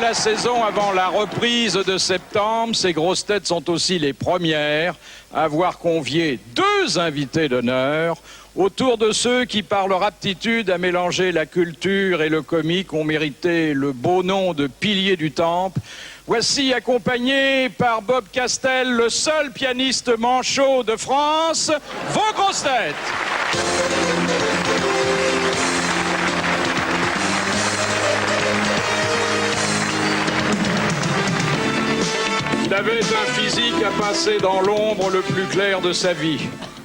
la saison avant la reprise de septembre, ces grosses têtes sont aussi les premières à avoir convié 2 invités d'honneur autour de ceux qui, par leur aptitude à mélanger la culture et le comique, ont mérité le beau nom de piliers du temple. Voici, accompagné par Bob Castel, le seul pianiste manchot de France, vos grosses têtes. Il avait un physique à passer dans l'ombre le plus clair de sa vie.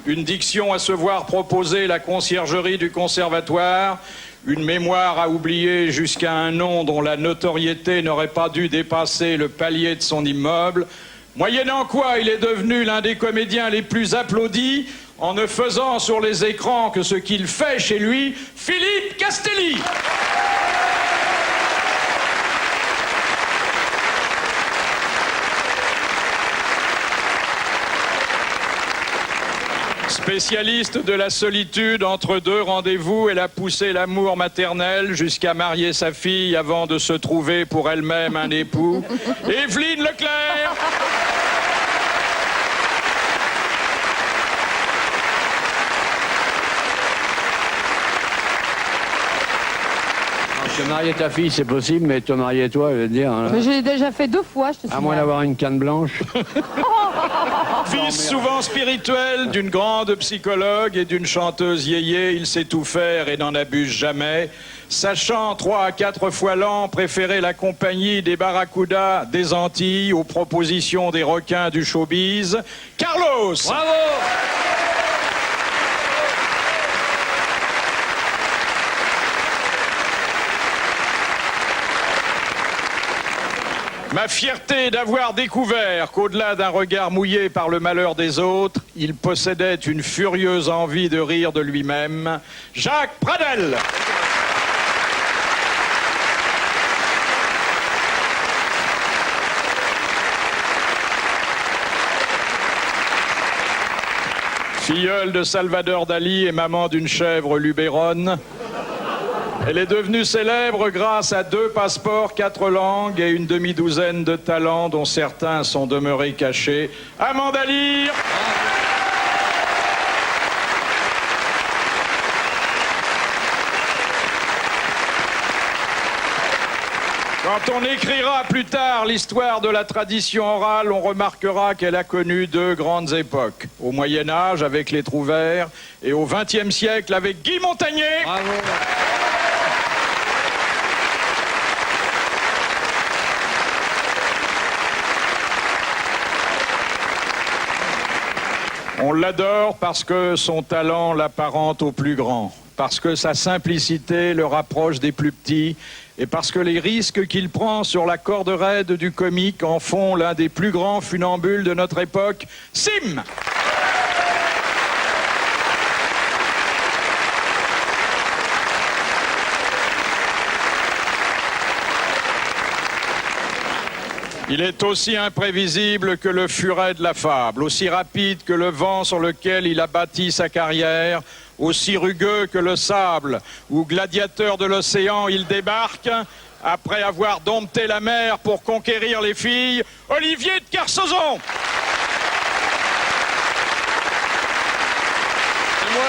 Une diction à se voir proposer la conciergerie du conservatoire, une mémoire à oublier jusqu'à un nom dont la notoriété n'aurait pas dû dépasser le palier de son immeuble, moyennant quoi il est devenu l'un des comédiens les plus applaudis en ne faisant sur les écrans que ce qu'il fait chez lui, Philippe Castelli. Spécialiste de la solitude entre 2 rendez-vous, elle a poussé l'amour maternel jusqu'à marier sa fille avant de se trouver pour elle-même un époux. Evelyne Leclerc. Te marier ta fille, c'est possible, mais te marier toi, je veux dire... Hein, mais j'ai déjà fait 2 fois, je te signale. à moins d'avoir une canne blanche. Fils souvent spirituel d'une grande psychologue et d'une chanteuse yéyé, il sait tout faire et n'en abuse jamais. Sachant 3 à 4 fois l'an préférer la compagnie des barracudas des Antilles aux propositions des requins du showbiz, Carlos. Bravo! Ma fierté d'avoir découvert qu'au-delà d'un regard mouillé par le malheur des autres, il possédait une furieuse envie de rire de lui-même, Jacques Pradel. Filleule de Salvador Dali et maman d'une chèvre lubéronne, elle est devenue célèbre grâce à 2 passeports, 4 langues et une demi-douzaine de talents dont certains sont demeurés cachés. Amanda Lear. Quand on écrira plus tard l'histoire de la tradition orale, on remarquera qu'elle a connu 2 grandes époques. Au Moyen-Âge avec les Trouvères et au XXe siècle avec Guy Montagnier. Bravo! On l'adore parce que son talent l'apparente au plus grand, parce que sa simplicité le rapproche des plus petits et parce que les risques qu'il prend sur la corde raide du comique en font l'un des plus grands funambules de notre époque, Sim. Il est aussi imprévisible que le furet de la fable, aussi rapide que le vent sur lequel il a bâti sa carrière, aussi rugueux que le sable où, gladiateur de l'océan, il débarque, après avoir dompté la mer pour conquérir les filles, Olivier de Kersauzon. Et moi.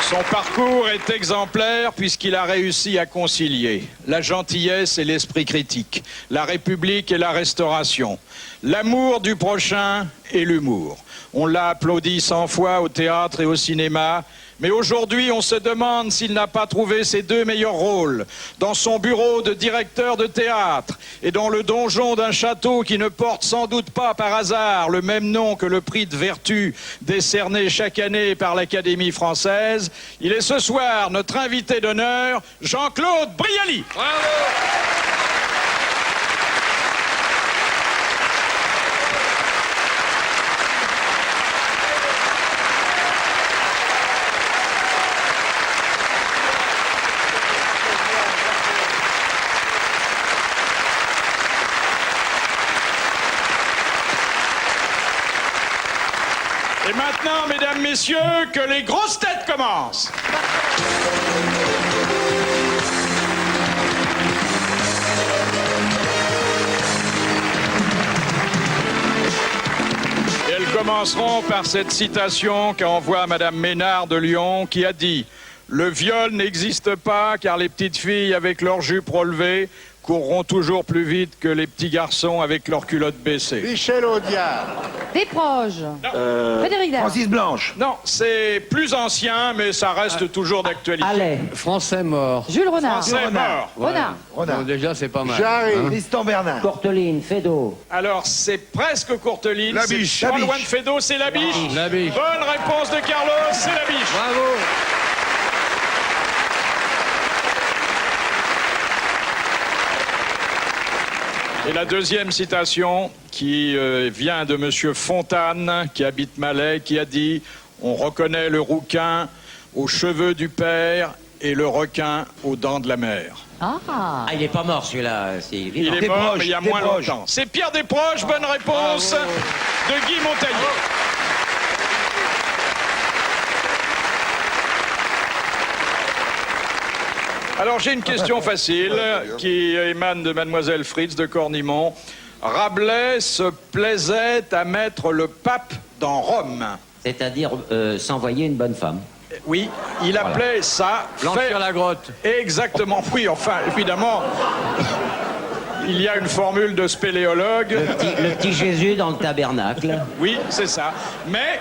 Son parcours est exemplaire puisqu'il a réussi à concilier la gentillesse et l'esprit critique, la République et la Restauration, l'amour du prochain et l'humour. On l'a applaudi 100 fois au théâtre et au cinéma, mais aujourd'hui on se demande s'il n'a pas trouvé ses 2 meilleurs rôles dans son bureau de directeur de théâtre et dans le donjon d'un château qui ne porte sans doute pas par hasard le même nom que le prix de vertu décerné chaque année par l'Académie française. Il est ce soir notre invité d'honneur, Jean-Claude Brialy. Bravo! Et maintenant, mesdames mesdames, messieurs, que les grosses têtes commencent. Et elles commenceront par cette citation qu'envoie Madame Ménard de Lyon, qui a dit « Le viol n'existe pas car les petites filles avec leurs jupes relevées courront toujours plus vite que les petits garçons avec leurs culottes baissées. » Michel Audiard. Desproges. Frédéric Dard. Francis Blanche. Non, c'est plus ancien, mais ça reste toujours d'actualité. Allez. Français mort. Jules Renard. Français mort. Renard. Bon, déjà, c'est pas mal. Jarry. hein. Tristan Bernard. Courteline, Fédot. Alors, c'est presque Courteline. La c'est Biche. pas La loin de Biche. Fédot, c'est la biche. La biche. Bonne réponse de Carlos, c'est la biche. Bravo. Et la deuxième citation qui vient de Monsieur Fontane, qui habite Malais, qui a dit « On reconnaît le rouquin aux cheveux du père et le requin aux dents de la mer. » Ah. Ah, il est pas mort celui-là, c'est Il vivant. est mort, Desproges, mais il y a moins Desproges. longtemps. C'est Pierre Desproges, bonne réponse de Guy Montagnier. Alors j'ai une question facile qui émane de Mademoiselle Fritz de Cornimont. Rabelais se plaisait à mettre le pape dans Rome. C'est-à-dire s'envoyer une bonne femme. Oui, il appelait ça... Blanchir la grotte. Exactement, oui, enfin, évidemment, il y a une formule de spéléologue. Le petit Jésus dans le tabernacle. Oui, c'est ça. Mais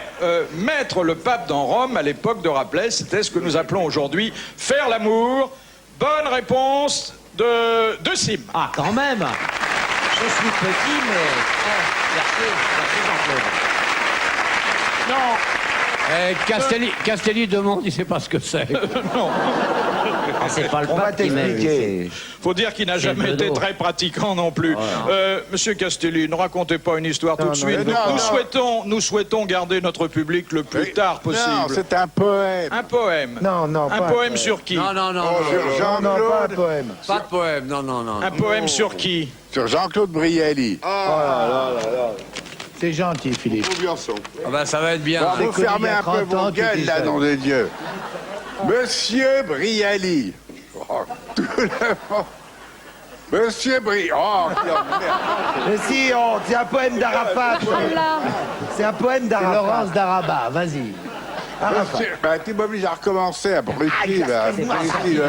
mettre le pape dans Rome, à l'époque de Rabelais, c'était ce que nous appelons aujourd'hui faire l'amour. Bonne réponse de Sim. Ah, quand même. Je suis petit, mais... merci Jean-Claude. Non, Castelli demande, il sait pas ce que c'est. non. Ah, c'est pas le On va pape qui m'aime, t'expliquer. Faut dire qu'il n'a C'est jamais le été bedeau. très pratiquant non plus. Monsieur Castelli, ne racontez pas une histoire tout de suite. Nous souhaitons garder notre public le plus tard possible. Non, c'est un poème. Un poème. Non, non, Un pas poème sur qui? Non, non, non. Oh, non, sur non. non, pas un poème. Pas de poème, non, non, non. Un poème sur qui? Sur Jean-Claude Brialy. C'est gentil, Philippe. Ah bah, ça va être bien. Vous connu fermez il y a un peu 30 vos ans, tu gueules, dis là, ça. nom de Dieu. Monsieur Brialy. Oh, tout le monde. Monsieur Brialy. Oh, Mais si, c'est un poème d'Arafat. Voilà. C'est un poème d'Arafat. Laurence d'Arabat, vas-y. bah, tu m'obliges à recommencer, abruti. Là, abruti, là.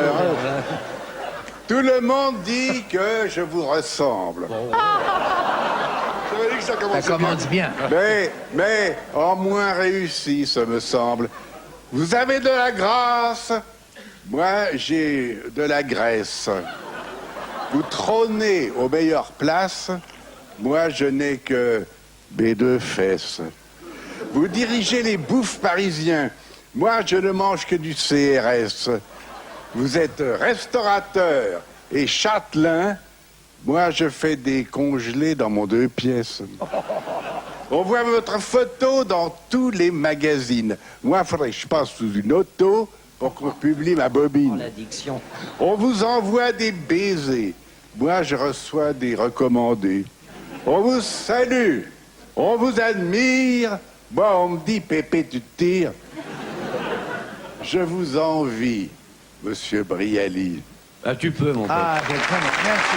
Tout le monde dit que je vous ressemble. Ça commence bien. Mais en moins réussi, ce me semble. Vous avez de la grâce, moi j'ai de la graisse. Vous trônez aux meilleures places, moi je n'ai que mes deux fesses. Vous dirigez les bouffes parisiens, moi je ne mange que du CRS. Vous êtes restaurateur et châtelain, moi je fais des congelés dans mon 2 pièces. On voit votre photo dans tous les magazines. Moi, il faudrait que je passe sous une auto pour qu'on publie ma bobine. L'addiction. On vous envoie des baisers. Moi, je reçois des recommandés. On vous salue. On vous admire. Moi, on me dit, Pépé, tu te tires. Je vous envie, monsieur Brialy. Ah, tu peux, mon pote. Ah, merci.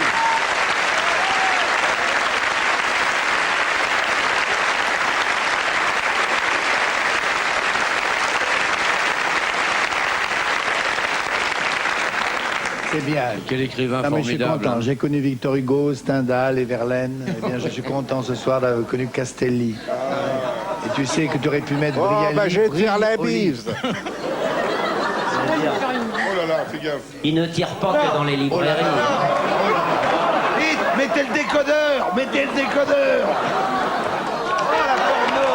C'est bien. Quel écrivain Non, mais je suis formidable. content. J'ai connu Victor Hugo, Stendhal et Verlaine. Eh bien, je suis content ce soir d'avoir connu Castelli. Et tu sais que tu aurais pu mettre Oh, Brialy. bah, je vais te faire la Brialy. bise. Il ne tire pas que dans les librairies. Vite, mettez le décodeur. Mettez le décodeur. Oh, la porno.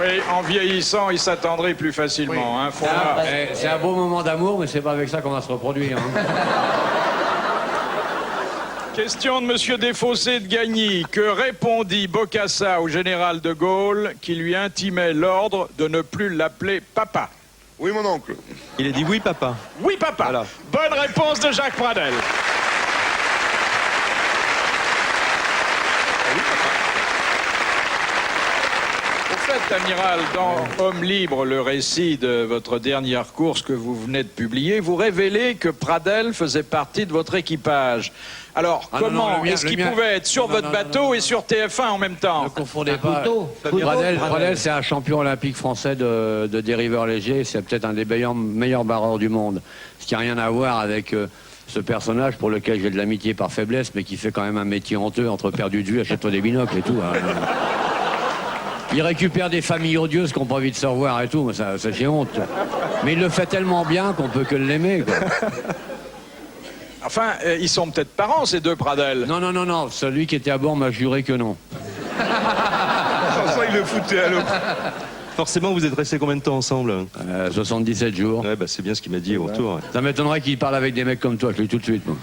Oui, en vieillissant, il s'attendrait plus facilement. Hein, faut Ah, voir. C'est un beau moment d'amour, mais c'est pas avec ça qu'on va se reproduire. hein. Question de Monsieur Desfossés de Gagny. Que répondit Bokassa au général de Gaulle qui lui intimait l'ordre de ne plus l'appeler papa? Oui, mon oncle. Il a dit oui, papa. Oui, papa. Voilà. Bonne réponse de Jacques Pradel. fait, amiral, dans Homme libre, le récit de votre dernière course que vous venez de publier, vous révélez que Pradel faisait partie de votre équipage. Alors, comment est-ce qu'il pouvait être sur votre bateau et sur TF1 en même temps? Ne confondez pas. Pradel, c'est un champion olympique français de dériveur léger. C'est peut-être un des meilleurs barreurs du monde. Ce qui n'a rien à voir avec ce personnage pour lequel j'ai de l'amitié par faiblesse, mais qui fait quand même un métier honteux entre perdu de vue, achète-toi des binocles et tout. Hein. Il récupère des familles odieuses qui n'ont pas envie de se revoir et tout. Mais ça j'ai honte. Mais il le fait tellement bien qu'on peut que l'aimer, quoi. Enfin, ils sont peut-être parents, ces deux Pradel. Non. Celui qui était à bord m'a juré que non. Sans ça, il le foutait à l'eau. Forcément, vous êtes restés combien de temps ensemble? 77 jours. Ouais, bah, c'est bien ce qu'il m'a dit au retour. Ouais. Ça m'étonnerait qu'il parle avec des mecs comme toi, je le dis tout de suite. Donc.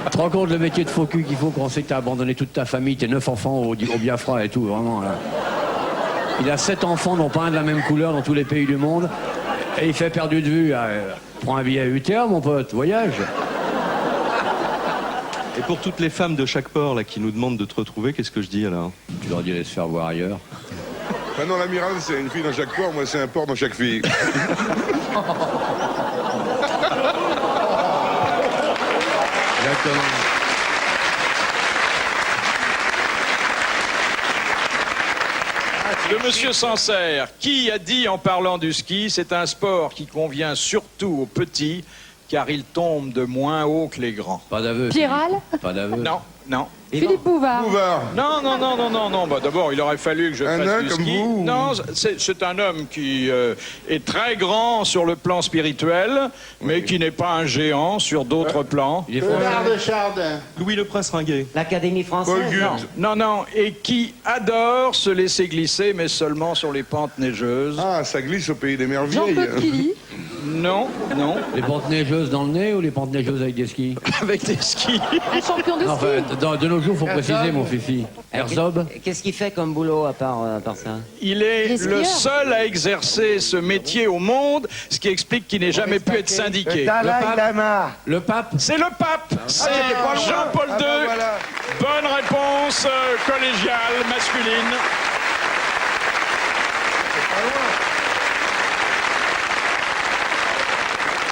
Tu te rends compte le métier de faux cul qu'il faut quand on sait que t'as abandonné toute ta famille, tes 9 enfants au Biafra et tout, vraiment. Là. Il a 7 enfants, dont pas un de la même couleur dans tous les pays du monde. Et il fait perdu de vue. Prends un billet à UTA, mon pote, voyage. Et pour toutes les femmes de chaque port là, qui nous demandent de te retrouver, qu'est-ce que je dis alors? Tu leur dis d'aller se faire voir ailleurs. Ah non, l'amiral, c'est une fille dans chaque port, moi c'est un port dans chaque fille. Exactement. De Monsieur Sancerre, qui a dit en parlant du ski, c'est un sport qui convient surtout aux petits, car il tombe de moins haut que les grands. Pas d'aveu. Piral. Pas d'aveu. Non. Philippe Bouvard. Bouvard. Non. Bah, d'abord, il aurait fallu que je Un fasse nain du comme ski. vous. Non, c'est un homme qui est très grand sur le plan spirituel, mais qui n'est pas un géant sur d'autres plans. Il est français. Bernard de Chardin. Louis le Prince Ringuet. L'Académie Paul française. Gut. Non, et qui adore se laisser glisser, mais seulement sur les pentes neigeuses. Ah, ça glisse au pays des merveilles. Jean-Claude Killy. Non, Les pentes neigeuses dans le nez ou les pentes neigeuses avec des skis? avec des skis. Un champion de Non, ski. enfin, de nos jours, faut préciser, mon fifi. Herzog. Qu'est-ce qu'il fait comme boulot à part ça? Il est Les le skieurs. seul à exercer ce métier au monde, ce qui explique qu'il n'ait jamais pu être syndiqué. Le pape. C'est le pape, c'est j'étais pas loin. Jean-Paul II. Ah ben voilà. Bonne réponse collégiale, masculine.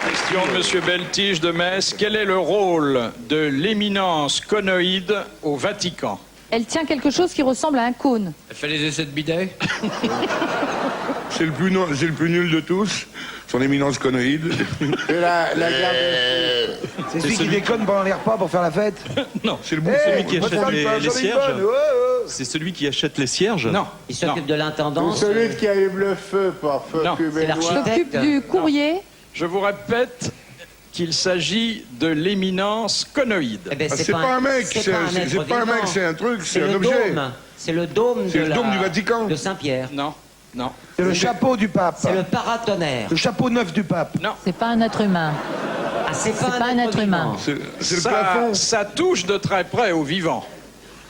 Question de Monsieur Beltige de Metz. Quel est le rôle de l'éminence conoïde au Vatican? Elle tient quelque chose qui ressemble à un cône. Elle fait les essais de bidet. C'est le plus nul de tous. Son éminence conoïde. C'est la garde. C'est celui qui déconne pendant les repas pour faire la fête. Non, c'est le celui qui moi, achète j'en ai les pas, j'en ai cierges. une bonne, C'est celui qui achète les cierges. Non. Il s'occupe de l'intendance. Celui qui allume le feu pour Non. fumer C'est l'architecte. S'occupe du courrier. Je vous répète qu'il s'agit de l'éminence conoïde. Eh ben, Ah, c'est pas un mec, c'est être pas un mec, vivant. c'est un truc, c'est C'est un le objet. dôme. C'est le dôme C'est de le dôme du Vatican. de Saint-Pierre. Non. C'est le chapeau du pape. C'est le paratonnerre. Le chapeau neuf du pape. C'est pas un être humain. Ah, c'est pas un être humain. C'est le plafond. Ça touche de très près au vivant.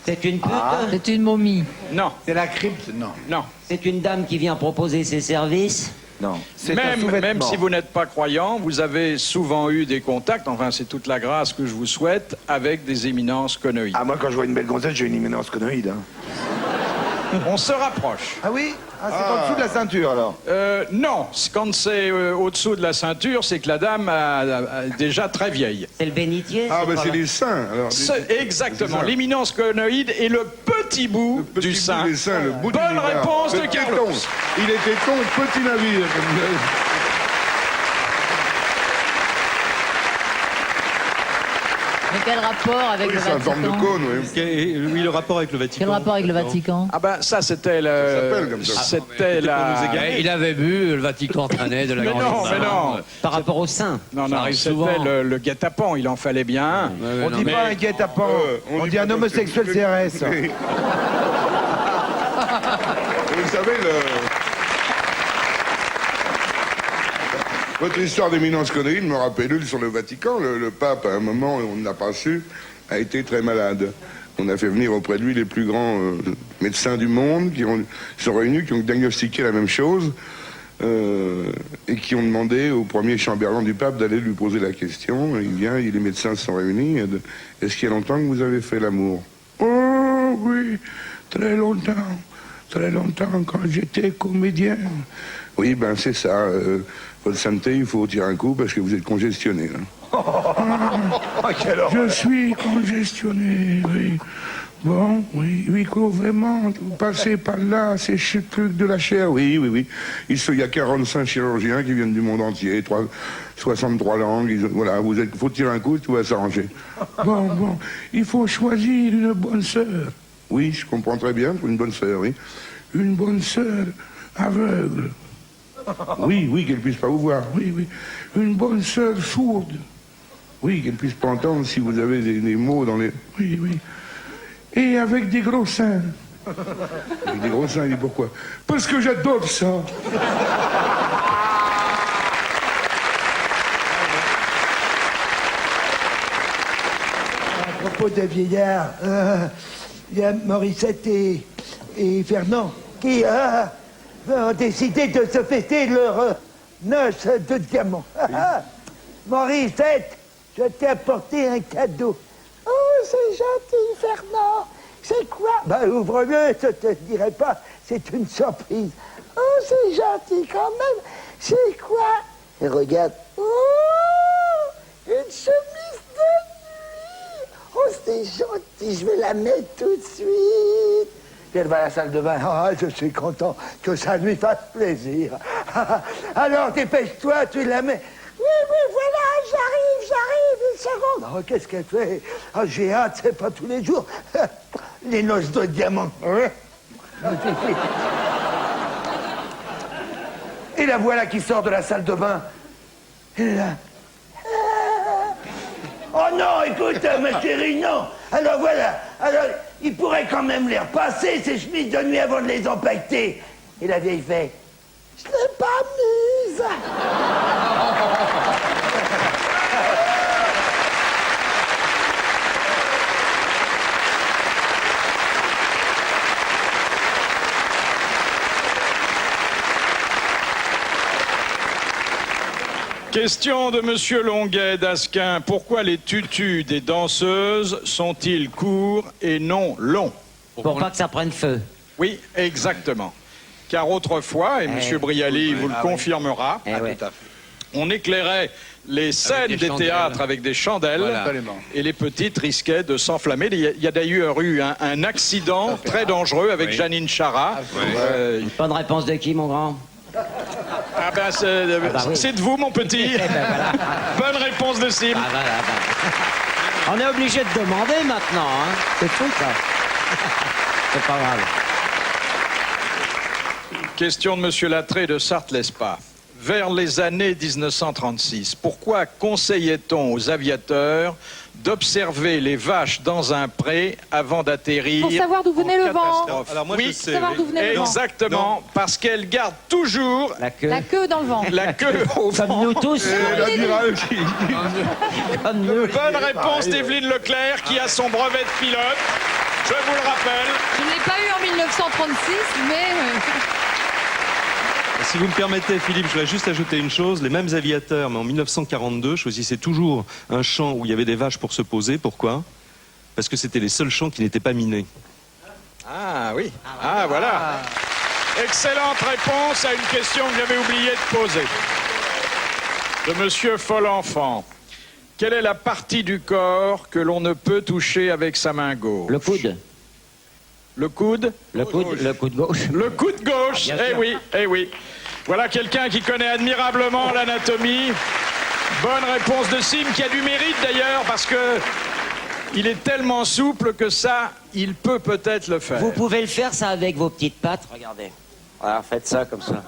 C'est une pute. C'est une momie. Non. C'est la crypte. Non. C'est une dame qui vient proposer ses services. Non. C'est un Même sous-vêtement. si vous n'êtes pas croyant, vous avez souvent eu des contacts, enfin c'est toute la grâce que je vous souhaite, avec des éminences conoïdes. Ah, moi, quand je vois une belle gonzesse, j'ai une éminence conoïde. Hein. On se rapproche. Ah oui? Ah, c'est en dessous de la ceinture, alors. Non, quand c'est au-dessous de la ceinture, c'est que la dame est déjà très vieille. C'est le bénitier. Ah, ben pas c'est la- les seins. Alors, Exactement. C'est ça. L'éminence conoïde est le petit bout Petit du bout sein. des seins, le bout du Bonne nivard. réponse Le de téton. Carlos. Il était con, petit navire. Mais quel rapport avec Oui, le c'est en forme de Vatican? cône, oui. Et oui, le rapport avec le Vatican. Quel rapport avec le Vatican? Ah ben ça c'était s'appelle le... comme ça. C'était la... Il avait bu, le Vatican traînait de la Mais grande non, mais non. Par rapport au sein. Non, Ça non, arrive c'était souvent. le guet-apens, il en fallait bien un. On dit pas un guet-apens. On dit pas un homosexuel CRS. Oui. Vous savez, votre histoire d'éminence conoïde me rappelle sur le Vatican. Le pape, à un moment, on ne l'a pas su, a été très malade. On a fait venir auprès de lui les plus grands médecins du monde qui sont réunis, qui ont diagnostiqué la même chose et qui ont demandé au premier chambellan du pape d'aller lui poser la question. Il vient, et les médecins se sont réunis. Est-ce qu'il y a longtemps que vous avez fait l'amour? Oh oui, très longtemps. très longtemps quand j'étais comédien. Oui, ben c'est ça. Votre santé, il faut tirer un coup parce que vous êtes congestionné. Hein. Je suis congestionné, oui. Bon, oui, oui, vraiment, vous passez par là, ces trucs de la chair, oui. Il y a 45 chirurgiens qui viennent du monde entier, 63 langues, voilà, faut tirer un coup, tout va s'arranger. Bon, il faut choisir une bonne sœur. Oui, je comprends très bien, une bonne sœur, oui. Une bonne sœur aveugle. Oui, qu'elle puisse pas vous voir, oui. Une bonne sœur sourde. Oui, qu'elle puisse pas entendre si vous avez des mots dans les... Oui. Et avec des gros seins. Avec des gros seins, il dit pourquoi? Parce que j'adore ça. À propos de vieillards, il y a Morissette et Fernand qui ont décidé de se fêter leur noce de diamant. Morissette, je t'ai apporté un cadeau. Oh, c'est gentil, Fernand. C'est quoi? Ben, ouvre-le, je te dirai pas. C'est une surprise. Oh, c'est gentil quand même. C'est quoi? Et regarde. Oh, une chemise de nuit. Oh, c'est gentil. Je vais la mettre tout de suite. Puis elle va à la salle de bain. Ah, je suis content que ça lui fasse plaisir. Alors, dépêche-toi, tu la mets. Oui, voilà, j'arrive, une seconde. Oh, qu'est-ce qu'elle fait? Ah, j'ai hâte, c'est pas tous les jours. Les noces de diamant. Et la voilà qui sort de la salle de bain. Et là... Oh non, écoute, ma chérie, non. Alors voilà, il pourrait quand même les repasser, ces chemises de nuit, avant de les empaqueter. Et la vieille fait... Je l'ai pas mise. Question de Monsieur Longuet d'Asquin. Pourquoi les tutus des danseuses sont-ils courts et non longs? Pour pas que ça prenne feu. Oui, exactement. Car autrefois, et Monsieur Brialy vous le confirmera, on éclairait les scènes des théâtres avec des chandelles, et les petites risquaient de s'enflammer. Il y a d'ailleurs eu un accident très dangereux avec Janine Chara. Bonne réponse de qui, mon grand? Ah ben, c'est de vous, mon petit. Voilà. Bonne réponse de Sim. On est obligé de demander maintenant, hein. C'est fou, ça. C'est pas grave. Question de Monsieur Lattré de Sarthe-Lespas. Vers les années 1936, pourquoi conseillait-on aux aviateurs d'observer les vaches dans un pré avant d'atterrir? Pour savoir d'où venait le vent. Alors moi, oui, je sais. savoir d'où venait le vent. Exactement, parce qu'elles gardent toujours La queue dans le vent. la queue au vent. Comme nous tous. Comme nous. Bonne réponse d'Evelyne Leclerc qui a son brevet de pilote. Je vous le rappelle. Je ne l'ai pas eu en 1936, mais... Si vous me permettez, Philippe, je voudrais juste ajouter une chose. Les mêmes aviateurs, mais en 1942, choisissaient toujours un champ où il y avait des vaches pour se poser. Pourquoi? Parce que c'était les seuls champs qui n'étaient pas minés. Ah oui. Ah voilà. Excellente réponse à une question que j'avais oublié de poser. De Monsieur Folenfant. Quelle est la partie du corps que l'on ne peut toucher avec sa main gauche? Le coude. Le coude? Le coude gauche. Le coude gauche, eh oui. Voilà quelqu'un qui connaît admirablement l'anatomie. Bonne réponse de Sim, qui a du mérite d'ailleurs, parce que il est tellement souple que ça, il peut peut-être le faire. Vous pouvez le faire, ça, avec vos petites pattes. Regardez. Voilà, faites ça comme ça.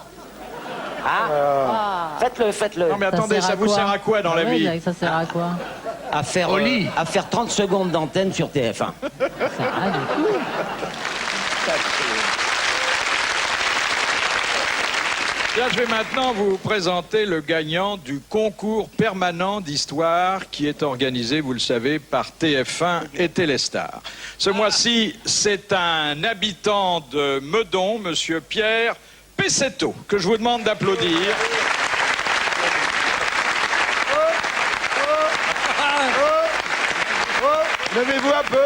Faites-le. Non mais attendez, ça vous sert à quoi dans la vie? Ça sert à quoi? À faire 30 secondes d'antenne sur TF1. Ça a du coup. Là, je vais maintenant vous présenter le gagnant du concours permanent d'histoire qui est organisé, vous le savez, par TF1 et Téléstar. Ce mois-ci, c'est un habitant de Meudon, Monsieur Pierre Pessetto, que je vous demande d'applaudir. Levez-vous un peu.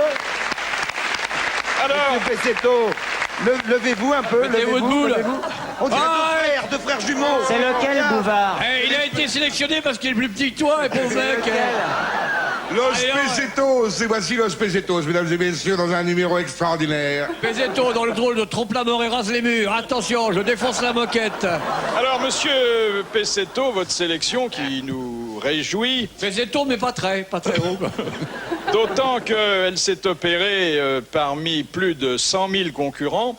Alors, Pessetto. Levez-vous un peu, Mettez-vous debout, là. On dirait deux frères jumeaux. C'est lequel, Bouvard? Il a été sélectionné parce qu'il est plus petit que toi, et pauvre mec. Los Allez, Pesetos, et voici Los Pesetos, mesdames et messieurs, dans un numéro extraordinaire. Pesetto dans le drôle de trompe la mort et rase les murs. Attention, je défonce la moquette. Alors, monsieur Pesetto, votre sélection qui nous réjouit, Pesetto, mais pas très haut. d'autant qu'elle s'est opérée parmi plus de 100 000 concurrents,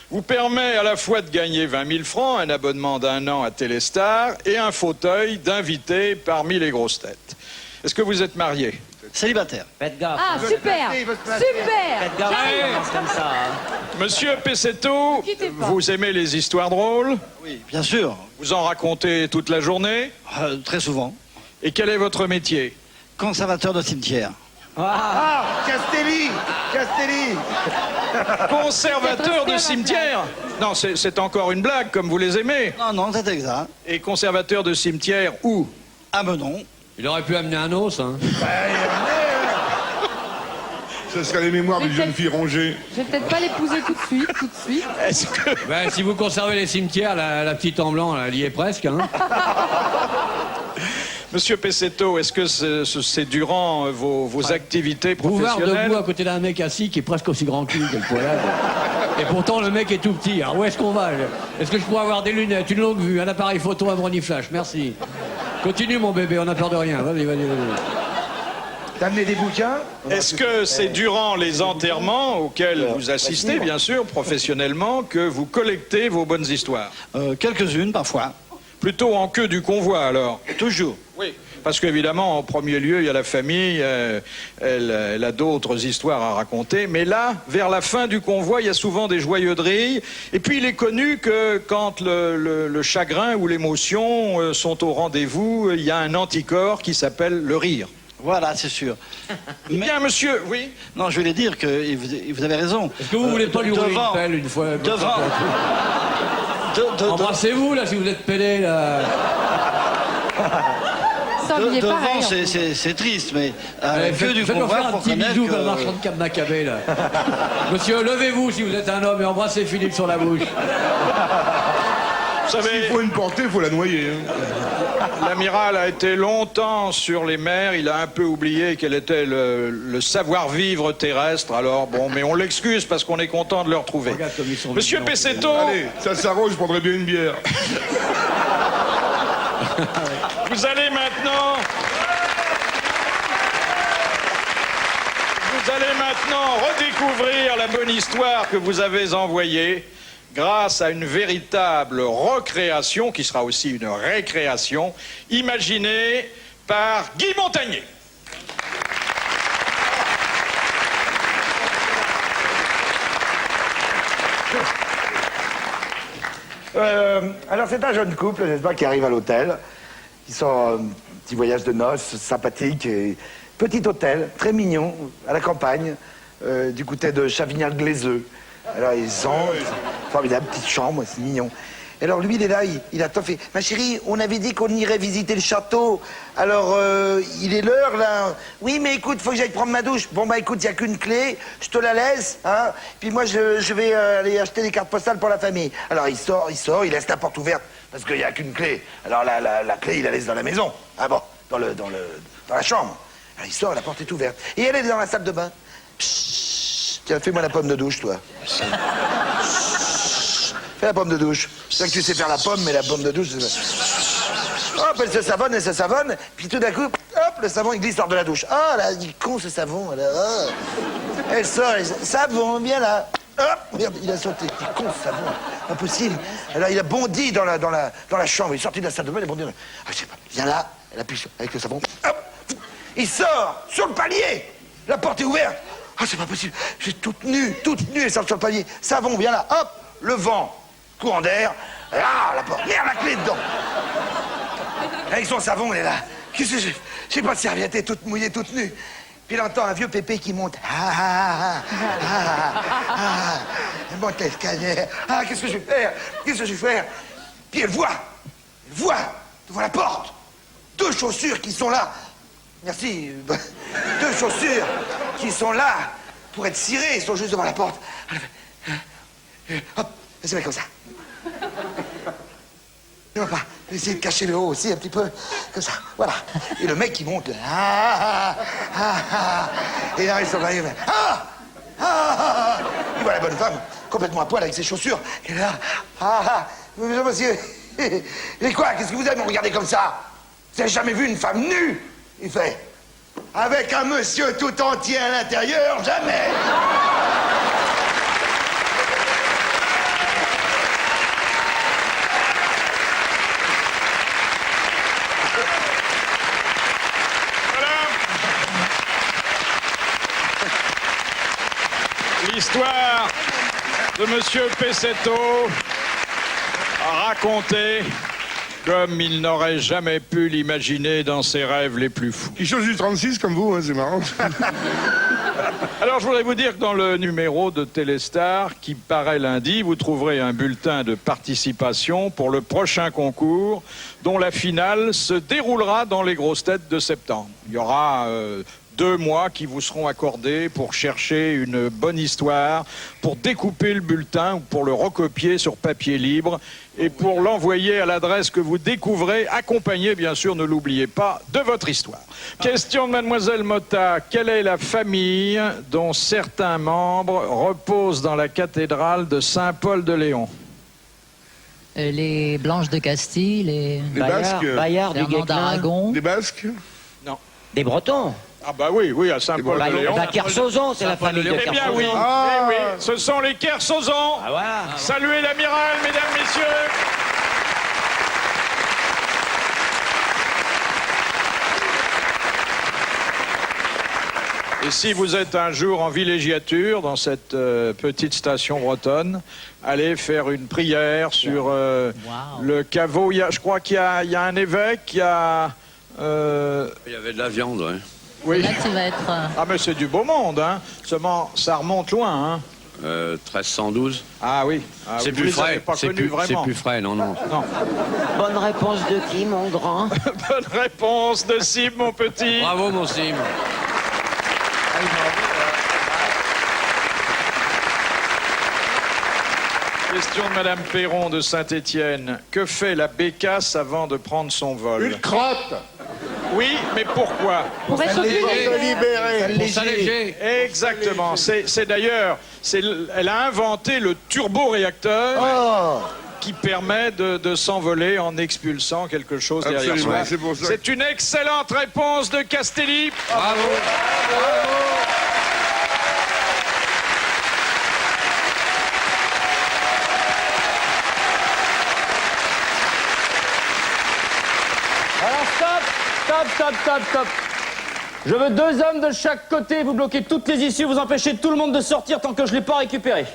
vous permet à la fois de gagner 20 000 francs, un abonnement d'1 an à Téléstar et un fauteuil d'invité parmi les grosses têtes. Est-ce que vous êtes marié? Célibataire. Faites gaffe. Ah, super. Super. Faites gaffe, J'arrive. on commence comme ça. Hein. Monsieur Pesetto, quittez pas. vous aimez les histoires drôles? Oui, bien sûr. Vous en racontez toute la journée? Très souvent. Et quel est votre métier? Conservateur de cimetière. Ah, Castelli. Conservateur de cimetière? Non, c'est encore une blague, comme vous les aimez. Non, c'est exact. Et conservateur de cimetière où? À Menon. Il aurait pu amener un os, hein. Ce serait les mémoires d'une jeune fille rongée. Je vais peut-être pas l'épouser tout de suite. Est-ce que... Ben, si vous conservez les cimetières, la petite en blanc, elle y est presque, hein. Monsieur Pesetto, est-ce que c'est durant vos activités Bouvard professionnelles? debout à côté d'un mec assis qui est presque aussi grand que lui, quel poilade. Et pourtant, le mec est tout petit. Alors, où est-ce qu'on va? Est-ce que je pourrais avoir des lunettes, une longue vue, un appareil photo, un brownie-flash? Merci. Continue, mon bébé, on n'a peur de rien. Vas-y. T'as amené des bouquins? Est-ce que c'est durant les enterrements auxquels vous assistez, bien sûr, professionnellement, que vous collectez vos bonnes histoires? Quelques-unes, parfois. Plutôt en queue du convoi, alors? Toujours. Oui. Parce qu'évidemment, en premier lieu, il y a la famille, elle a d'autres histoires à raconter. Mais là, vers la fin du convoi, il y a souvent des joyeux de rire. Et puis, il est connu que quand le chagrin ou l'émotion sont au rendez-vous, il y a un anticorps qui s'appelle le rire. Voilà, c'est sûr. Mais, Bien, monsieur, oui? non, je voulais dire que vous avez raison. Est-ce que vous voulez pas lui rouler une pelle une fois? Embrassez-vous, là, si vous êtes pédé, là. Devant, c'est triste, mais que du Faites-moi convoi, faire un faut petit reconnaître bisou que... comme marchand de Cap Macabé, là. Monsieur, levez-vous si vous êtes un homme et embrassez Philippe sur la bouche. Vous savez, Il faut une portée, il faut la noyer. Hein. l'amiral a été longtemps sur les mers. Il a un peu oublié quel était le savoir-vivre terrestre. Alors, bon, mais on l'excuse parce qu'on est content de le retrouver. Regarde comme ils sont Monsieur mignons. Pesetto, Allez, ça s'arrose, je prendrais bien une bière. vous allez maintenant redécouvrir la bonne histoire que vous avez envoyée grâce à une véritable recréation, qui sera aussi une récréation, imaginée par Guy Montagnier. Alors c'est un jeune couple, n'est-ce pas, qui arrive à l'hôtel. Ils sont un petit voyage de noces, sympathique. Et petit hôtel, très mignon, à la campagne, du côté de Chavignal-Glaiseux. Alors ils ont formidable petite chambre, c'est mignon. Et alors lui, il est là, il attend, fait « Ma chérie, on avait dit qu'on irait visiter le château. Alors, il est l'heure, là. Oui, mais écoute, faut que j'aille prendre ma douche. Bon, bah écoute, il n'y a qu'une clé, je te la laisse, hein. Puis moi, je vais aller acheter des cartes postales pour la famille. » Alors, il sort, il laisse la porte ouverte, parce qu'il n'y a qu'une clé. Alors, la clé, il la laisse dans la maison. Ah bon, dans la chambre. Alors, il sort, la porte est ouverte. Et elle est dans la salle de bain. Psst, tiens, fais-moi la pomme de douche, toi. Fais la pomme de douche. C'est vrai que tu sais faire la pomme, mais la pomme de douche, c'est... Hop, elle se savonne, puis tout d'un coup, hop, le savon, il glisse hors de la douche. Ah, là, il est con, ce savon, là. Ah. Elle sort, savon, viens là. Hop, merde, il a sauté. Il est con, ce savon. Impossible. Alors, il a bondi dans la chambre. Il est sorti de la salle de bain, il a bondi dans... Ah, je sais pas. Viens là, elle appuie avec le savon. Hop, il sort sur le palier. La porte est ouverte. Ah, c'est pas possible. J'ai toute nue, elle sort sur le palier. Savon, viens là. Hop, le vent. Courant d'air, ah, la porte, merde, la clé dedans. Avec son savon, elle est là. Qu'est-ce que j'ai pas de serviette, elle est toute mouillée, toute nue. Puis elle entend un vieux pépé qui monte. Elle monte l'escalier. Ah, qu'est-ce que je vais faire? Puis elle voit devant la porte, 2 chaussures qui sont là. Merci. 2 chaussures qui sont là pour être cirées, ils sont juste devant la porte. Hop, ça va comme ça. Non, pas. Essayez de cacher le haut aussi un petit peu. Comme ça, voilà. Et le mec qui monte là. Et il arrive sur l'arrière. Il voit la bonne femme, complètement à poil avec ses chaussures. Et là, monsieur, et quoi? Qu'est-ce que vous avez me regardé comme ça? Vous avez jamais vu une femme nue? Il fait, avec un monsieur tout entier à l'intérieur, jamais. L'histoire de Monsieur Pessetto racontée comme il n'aurait jamais pu l'imaginer dans ses rêves les plus fous. Qui chose du 36 comme vous, hein, c'est marrant. Alors je voudrais vous dire que dans le numéro de Téléstar qui paraît lundi, vous trouverez un bulletin de participation pour le prochain concours dont la finale se déroulera dans les grosses têtes de septembre. Il y aura 2 mois qui vous seront accordés pour chercher une bonne histoire, pour découper le bulletin ou pour le recopier sur papier libre et pour l'envoyer à l'adresse que vous découvrez, accompagné bien sûr, ne l'oubliez pas, de votre histoire. Question de Mademoiselle Motta, quelle est la famille dont certains membres reposent dans la cathédrale de Saint-Paul-de-Léon? Les Blanches de Castille, les Basques. Bayard du Fernand Guesclin. d'Aragon. Des Basques. Des Bretons. Ah bah oui, à Saint-Paul-de-Léon. La Kersozon, c'est la famille de Eh bien oui, Kersozon. eh oui, ce sont les Kersozon. Ah voilà. Saluez l'amiral, mesdames, messieurs. Et si vous êtes un jour en villégiature dans cette petite station bretonne, allez faire une prière sur le caveau. Je crois qu'il y a un évêque, il y a... Il y avait de la viande, ouais. Oui. Là, tu vas être... Ah mais c'est du beau monde, hein. Seulement, ça remonte loin, hein. 1312. Ah oui. C'est vous plus les avez frais. pas C'est connus, plus, vraiment. plus frais, non. Non. Bonne réponse de qui, mon grand? Bonne réponse de Sim, mon petit. Bravo, mon Sim. Question de Madame Perron de Saint-Étienne. Que fait la bécasse avant de prendre son vol? Une crotte. Oui, mais pourquoi? Pour être Pour plus se libérer. Pour s'alléger. Exactement. C'est d'ailleurs, elle a inventé le turboréacteur qui permet de s'envoler en expulsant quelque chose derrière Absolument, soi. c'est pour ça. C'est une excellente réponse de Castelli. Bravo. Alors stop. Je veux 2 hommes de chaque côté, vous bloquez toutes les issues, vous empêchez tout le monde de sortir tant que je ne l'ai pas récupéré.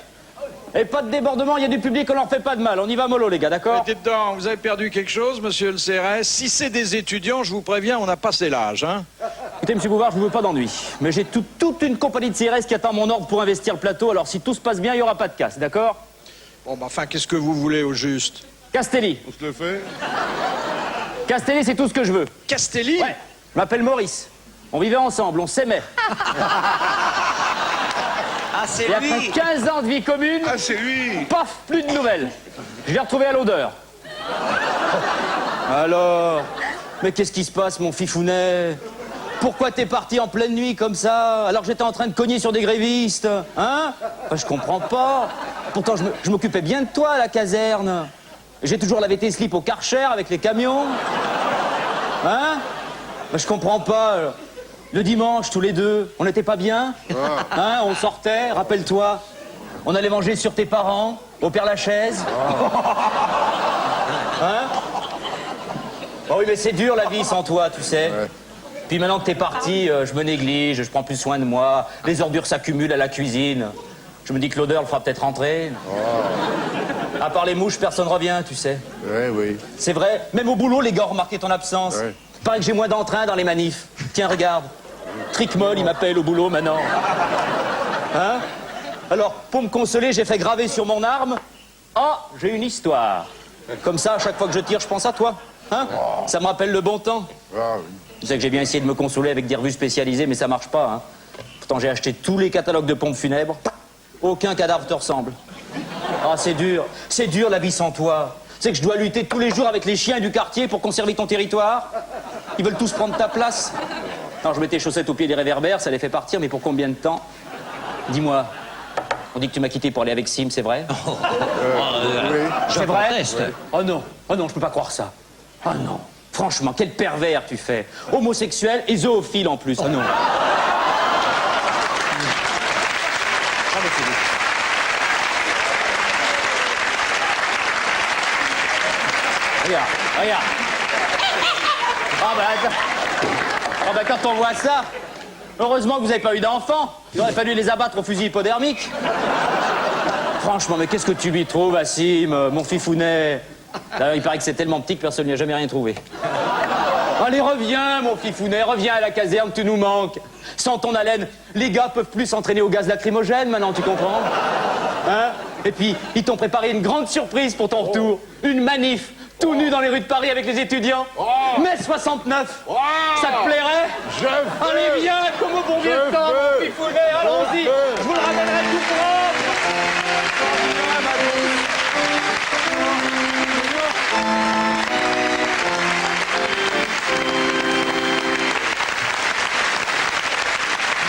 Et pas de débordement, il y a du public, on leur fait pas de mal. On y va mollo, les gars, d'accord? Mettez dedans, vous avez perdu quelque chose, monsieur le CRS. Si c'est des étudiants, je vous préviens, on a passé l'âge, hein. Écoutez, monsieur Bouvard, je ne veux pas d'ennui. Mais j'ai toute une compagnie de CRS qui attend mon ordre pour investir le plateau, alors si tout se passe bien, il n'y aura pas de casse, d'accord? Bon, bah, enfin, qu'est-ce que vous voulez au juste? Castelli. On se le fait. Castelli, c'est tout ce que je veux. Castelli? Ouais. Je m'appelle Maurice. On vivait ensemble, on s'aimait. Ah, c'est Et après lui. 15 ans de vie commune, Ah, c'est lui. paf, plus de nouvelles. Je l'ai retrouvé à l'odeur. Alors, mais qu'est-ce qui se passe, mon fifounet? Pourquoi t'es parti en pleine nuit comme ça, alors que j'étais en train de cogner sur des grévistes? Hein? Enfin, je comprends pas. Pourtant, je m'occupais bien de toi à la caserne. J'ai toujours lavé tes slips au Karcher avec les camions. Hein? Ben, je comprends pas. Le dimanche, tous les deux, on n'était pas bien? Hein? On sortait, rappelle-toi. On allait manger sur tes parents, au Père-Lachaise. Hein? Oh oui, mais c'est dur la vie sans toi, tu sais. Puis maintenant que t'es parti, je me néglige, je prends plus soin de moi. Les ordures s'accumulent à la cuisine. Je me dis que l'odeur le fera peut-être rentrer. À part les mouches, personne revient, tu sais. Oui. C'est vrai, même au boulot, les gars ont remarqué ton absence. Ouais. Paraît que j'ai moins d'entrain dans les manifs. Tiens, regarde. Tricmol, il m'appelle au boulot maintenant. Hein? Alors, pour me consoler, j'ai fait graver sur mon arme. Ah, j'ai une histoire. Comme ça, à chaque fois que je tire, je pense à toi. Hein? Ça me rappelle le bon temps. Ah, oui. Tu sais que j'ai bien essayé de me consoler avec des revues spécialisées, mais ça marche pas. Hein? Pourtant, j'ai acheté tous les catalogues de pompes funèbres. Aucun cadavre te ressemble. Ah, c'est dur la vie sans toi. C'est que je dois lutter tous les jours avec les chiens du quartier pour conserver ton territoire. Ils veulent tous prendre ta place. Non, je mets tes chaussettes au pied des réverbères, ça les fait partir, mais pour combien de temps? Dis-moi, on dit que tu m'as quitté pour aller avec Sim, c'est vrai? Oui. C'est vrai? Oh non, je peux pas croire ça. Oh non, franchement, quel pervers tu fais. Homosexuel et zoophile en plus, oh non. Regarde. Ah bah quand on voit ça, heureusement que vous n'avez pas eu d'enfants. Il aurait fallu les abattre au fusil hypodermique. Franchement, mais qu'est-ce que tu lui trouves, Assim, mon fifounet? D'ailleurs, il paraît que c'est tellement petit que personne n'y a jamais rien trouvé. Allez, reviens, mon fifounet, reviens à la caserne, tu nous manques. Sans ton haleine, les gars peuvent plus s'entraîner au gaz lacrymogène maintenant, tu comprends? Hein? Et puis, ils t'ont préparé une grande surprise pour ton retour. Une manif, tout nu dans les rues de Paris avec les étudiants. Mai 69. Ça te plairait? Allez, viens, comme au bon vieux temps, mon fifounet, allons-y. Je vous le ramènerai tout propre.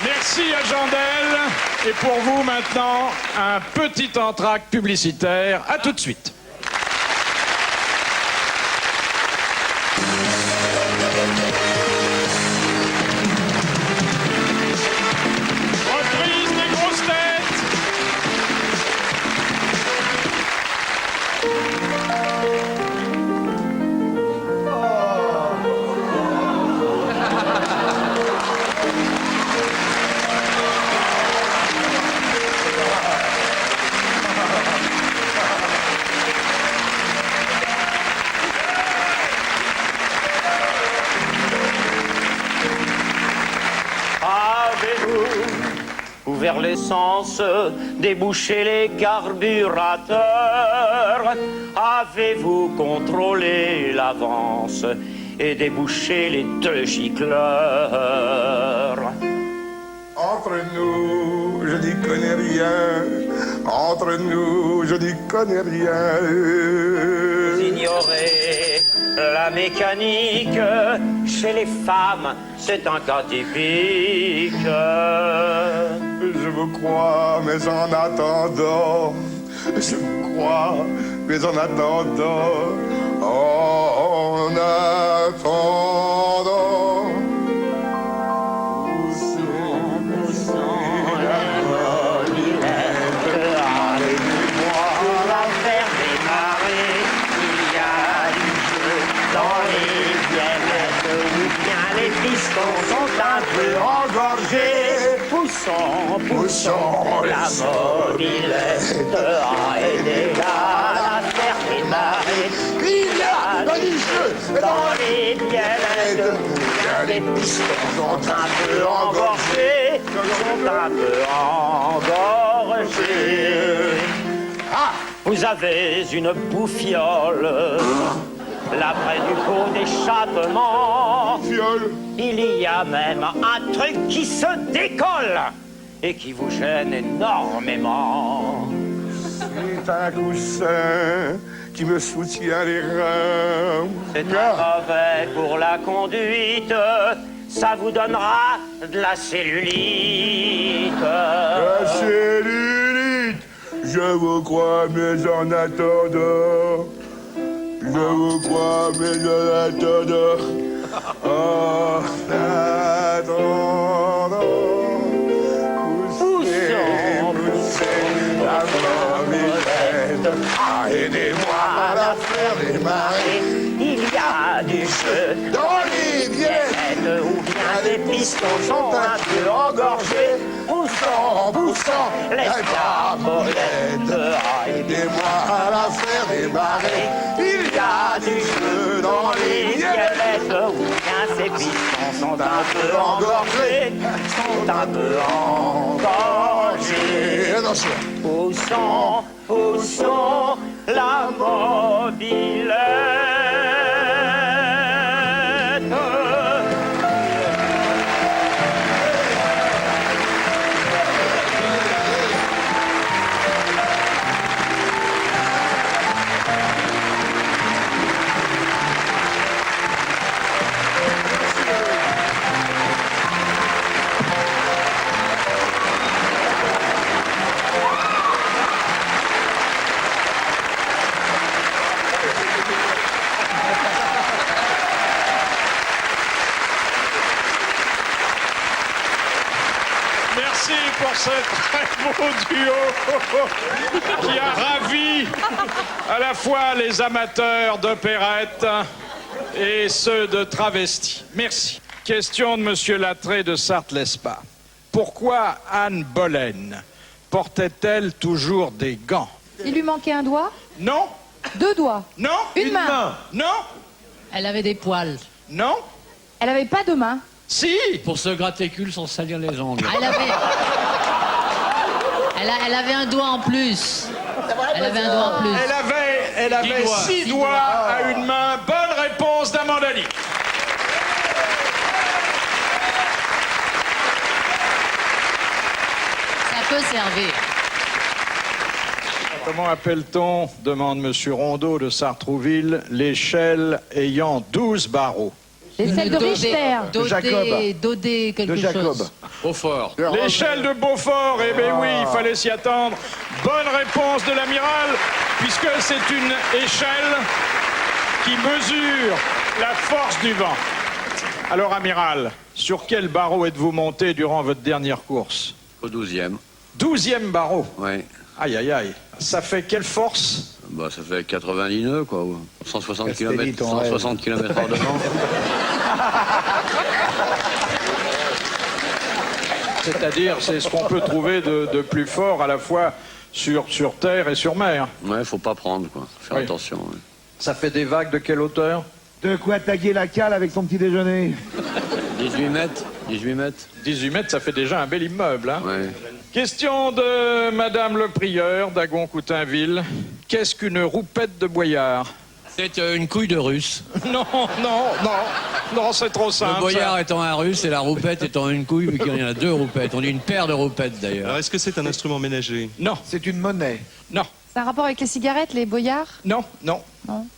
Merci à Jandel. Et pour vous maintenant, un petit entracte publicitaire. À tout de suite. Reprise des grosses têtes. Avez-vous ouvert l'essence, débouché les carburateurs? Avez-vous contrôlé l'avance et débouché les deux gicleurs? Entre nous, je n'y connais rien. Entre nous, je n'y connais rien. Vous ignorez la mécanique. Chez les femmes, c'est un cas typique. Je vous crois, mais en attendant, je vous crois, mais en attendant, en attendant. Sont un peu engorgés, poussons la mobilette à aider à faire démarrer. Il y a du jeu dans les biellettes, les pistons sont un peu engorgés, Ah, vous avez une bouffiole là près du pot d'échappement. Il y a même un truc qui se décolle et qui vous gêne énormément. C'est un coussin qui me soutient les reins. C'est mauvais pour la conduite, ça vous donnera de la cellulite. La cellulite, je vous crois, mais en attendant. Je vous crois, mais en attendant. En attendant. Poussez la mobilette. Aidez-moi à la faire démarrer. Il y a du jeu dans les bielles, ou bien les pistons sont un peu engorgés. Poussant, les camolettes. Aidez-moi à la faire démarrer. Il y a du jeu dans les biellettes, ou bien ces pistons sont un peu engorgés. Attention. Poussons la mobilette. très beau duo qui a ravi à la fois les amateurs d'opérette et ceux de travesti. Merci. Question de Monsieur Lattré de Sarthe-Lespas. Pourquoi Anne Boleyn portait-elle toujours des gants? Il lui manquait un doigt? Non. 2 doigts? Non. Une main? Non. Elle avait des poils. Non. Elle avait pas de main? Si. Pour se gratter cul sans salir les ongles. Elle avait un doigt en plus. Elle avait un doigt en plus. Elle avait 6 doigts à une main. Bonne réponse d'Amanda Leigh. Ça peut servir. Comment appelle-t-on, demande Monsieur Rondeau de Sartrouville, l'échelle ayant 12 barreaux? L'échelle de Richter. Dodé quelque chose. Beaufort. L'échelle de Beaufort, eh bien oui, il fallait s'y attendre. Bonne réponse de l'amiral, puisque c'est une échelle qui mesure la force du vent. Alors, amiral, sur quel barreau êtes-vous monté durant votre dernière course? Au 12e. 12e barreau? Oui. Aïe, aïe, aïe. Ça fait quelle force? Bah, ça fait 90 nœuds, quoi. 160 Castelli, km, ton rêve. 160 km/h de vent. C'est-à-dire, c'est ce qu'on peut trouver de plus fort à la fois sur terre et sur mer. Ouais, faut pas prendre, quoi. Faire Oui. attention. Ouais. Ça fait des vagues de quelle hauteur? De quoi taguer la cale avec son petit déjeuner. 18 mètres. 18 mètres. 18 mètres, ça fait déjà un bel immeuble, hein? Ouais. Question de Madame le Prieur d'Agon-Coutainville. Qu'est-ce qu'une roupette de boyard? C'est une couille de russe. Non, c'est trop simple. Le boyard ça. étant un russe et la roupette étant une couille, mais qu'il y en a 2 roupettes. On dit une paire de roupettes, d'ailleurs. Alors, est-ce que c'est un instrument ménager? Non, C'est une monnaie. non, C'est un rapport avec les cigarettes, les boyards? non.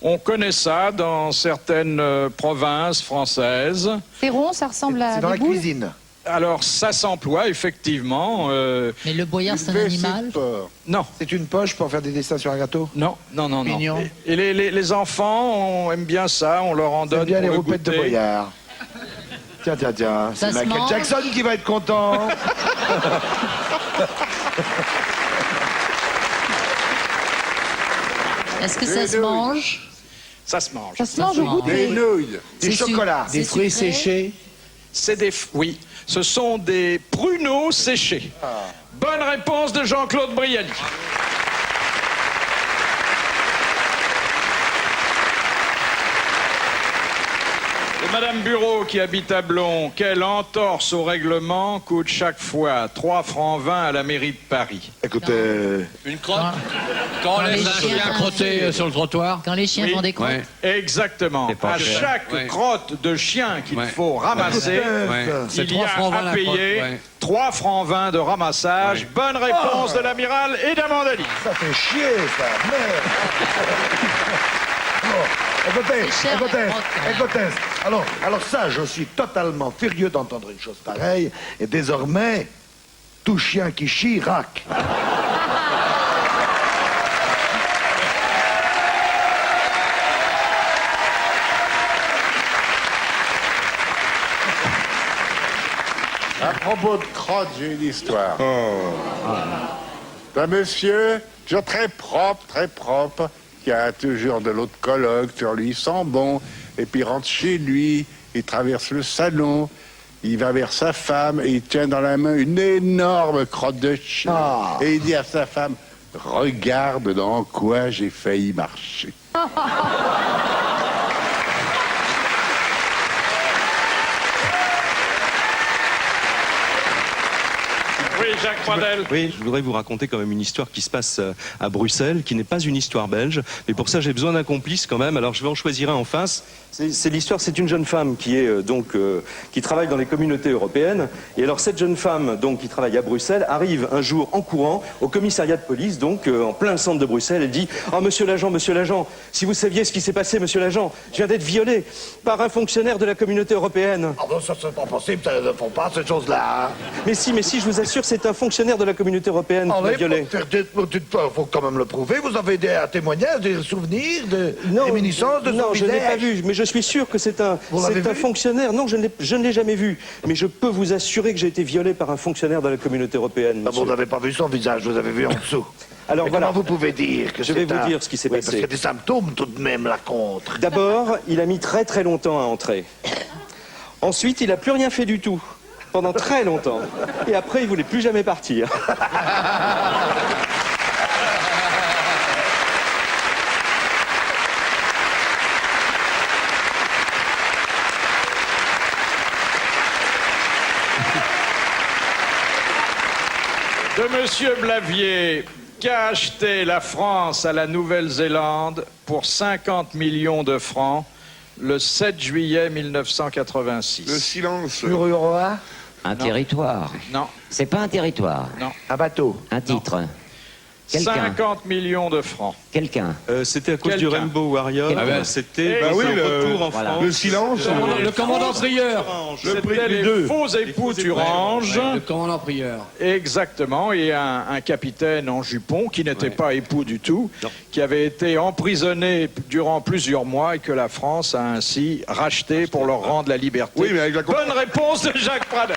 On connaît ça dans certaines provinces françaises. C'est rond, ça ressemble à C'est dans des la boules? cuisine. Alors, ça s'emploie, effectivement. Mais le boyard, c'est un Une animal? vessie de porc. Non. C'est une poche pour faire des dessins sur un gâteau. Non. Mignon. Et les enfants aiment bien ça, on leur en J'aime donne bien les pour le roupettes de goûter. boyard. Tiens, Ça c'est se Michael mange Jackson qui va être content. Est-ce que ça se mange? Ça se mange. Ça se mange au Des goûter. nouilles. Des C'est chocolats. Des fruits séchés? Oui, ce sont des pruneaux séchés. Bonne réponse de Jean-Claude Brialy. Et Madame Bureau, qui habite à Blon, quelle entorse au règlement coûte chaque fois 3 francs 20 à la mairie de Paris? Écoutez, Une crotte. Quand on les laisse un chiens- chien crotter sur le trottoir. Quand les chiens Oui. font des crottes? Ouais. Exactement. pas À cher. chaque Ouais. crotte de chien qu'il Ouais. faut ramasser, Ouais. C'est il y 3 a francs 20 à la payer crotte. Ouais. 3 francs 20 de ramassage. Ouais. Bonne réponse de l'amiral et d'Amanda Leigh. ça fait chier, ça. Merde. Bon, écoutez, C'est cher, la écoutez, crotte, quand même. écoutez. Alors ça, je suis totalement furieux d'entendre une chose pareille. Et désormais, tout chien qui chie, raque. À propos de crotte, j'ai une histoire. Un monsieur, toujours très propre, qui a toujours de l'eau de colloque sur lui, il sent bon, et puis il rentre chez lui, il traverse le salon, il va vers sa femme, et il tient dans la main une énorme crotte de chien. Et il dit à sa femme, regarde dans quoi j'ai failli marcher. Oui, Jacques Pradel. Oui, je voudrais vous raconter quand même une histoire qui se passe à Bruxelles, qui n'est pas une histoire belge, mais pour ça j'ai besoin d'un complice quand même. Alors je vais en choisir un en face. C'est l'histoire, c'est une jeune femme qui est qui travaille dans les communautés européennes. Et alors cette jeune femme donc qui travaille à Bruxelles arrive un jour en courant au commissariat de police, donc en plein centre de Bruxelles. Elle dit « Oh monsieur l'agent, si vous saviez ce qui s'est passé, monsieur l'agent, je viens d'être violée par un fonctionnaire de la communauté européenne. » Ah bon, ça c'est pas possible, ça ne font pas ces choses-là. Mais si, je vous assure, c'est c'est un fonctionnaire de la communauté européenne qui m'a violé. Il faut quand même le prouver. Vous avez des témoignages, des souvenirs, des réminiscences de son Non, je ne l'ai visage. pas vu, mais je suis sûr que c'est un vu fonctionnaire. Non, je ne l'ai jamais vu. Mais je peux vous assurer que j'ai été violé par un fonctionnaire de la communauté européenne. Ah, vous n'avez pas vu son visage, vous avez vu en dessous. Alors Mais voilà. comment vous pouvez dire que Je vais c'est vous un- dire ce qui s'est Oui, passé. Parce qu'il y a des symptômes tout de même là contre. D'abord, il a mis très très longtemps à entrer. Ensuite, il n'a plus rien fait du tout. Pendant très longtemps. Et après, il voulait plus jamais partir. De Monsieur Blavier, qu'a acheté la France à la Nouvelle-Zélande pour 50 millions de francs le 7 juillet 1986. Le silence. Ururoa. Un territoire. Non, C'est pas un territoire. non. Un bateau. Un titre. Quelqu'un. 50 millions de francs. Quelqu'un. C'était à cause du Quelqu'un. Rainbow Warrior. Ah ben, C'était bah oui, un le- retour en voilà. France. Le silence. Le commandant Prieur. C'était les faux époux Turange. Le commandant Prieur. Exactement, et un capitaine en jupon qui n'était pas époux du tout, qui avait été emprisonné durant plusieurs mois et que la France a ainsi racheté pour leur rendre la liberté. Oui, mais avec la Bonne réponse de Jacques Pradel.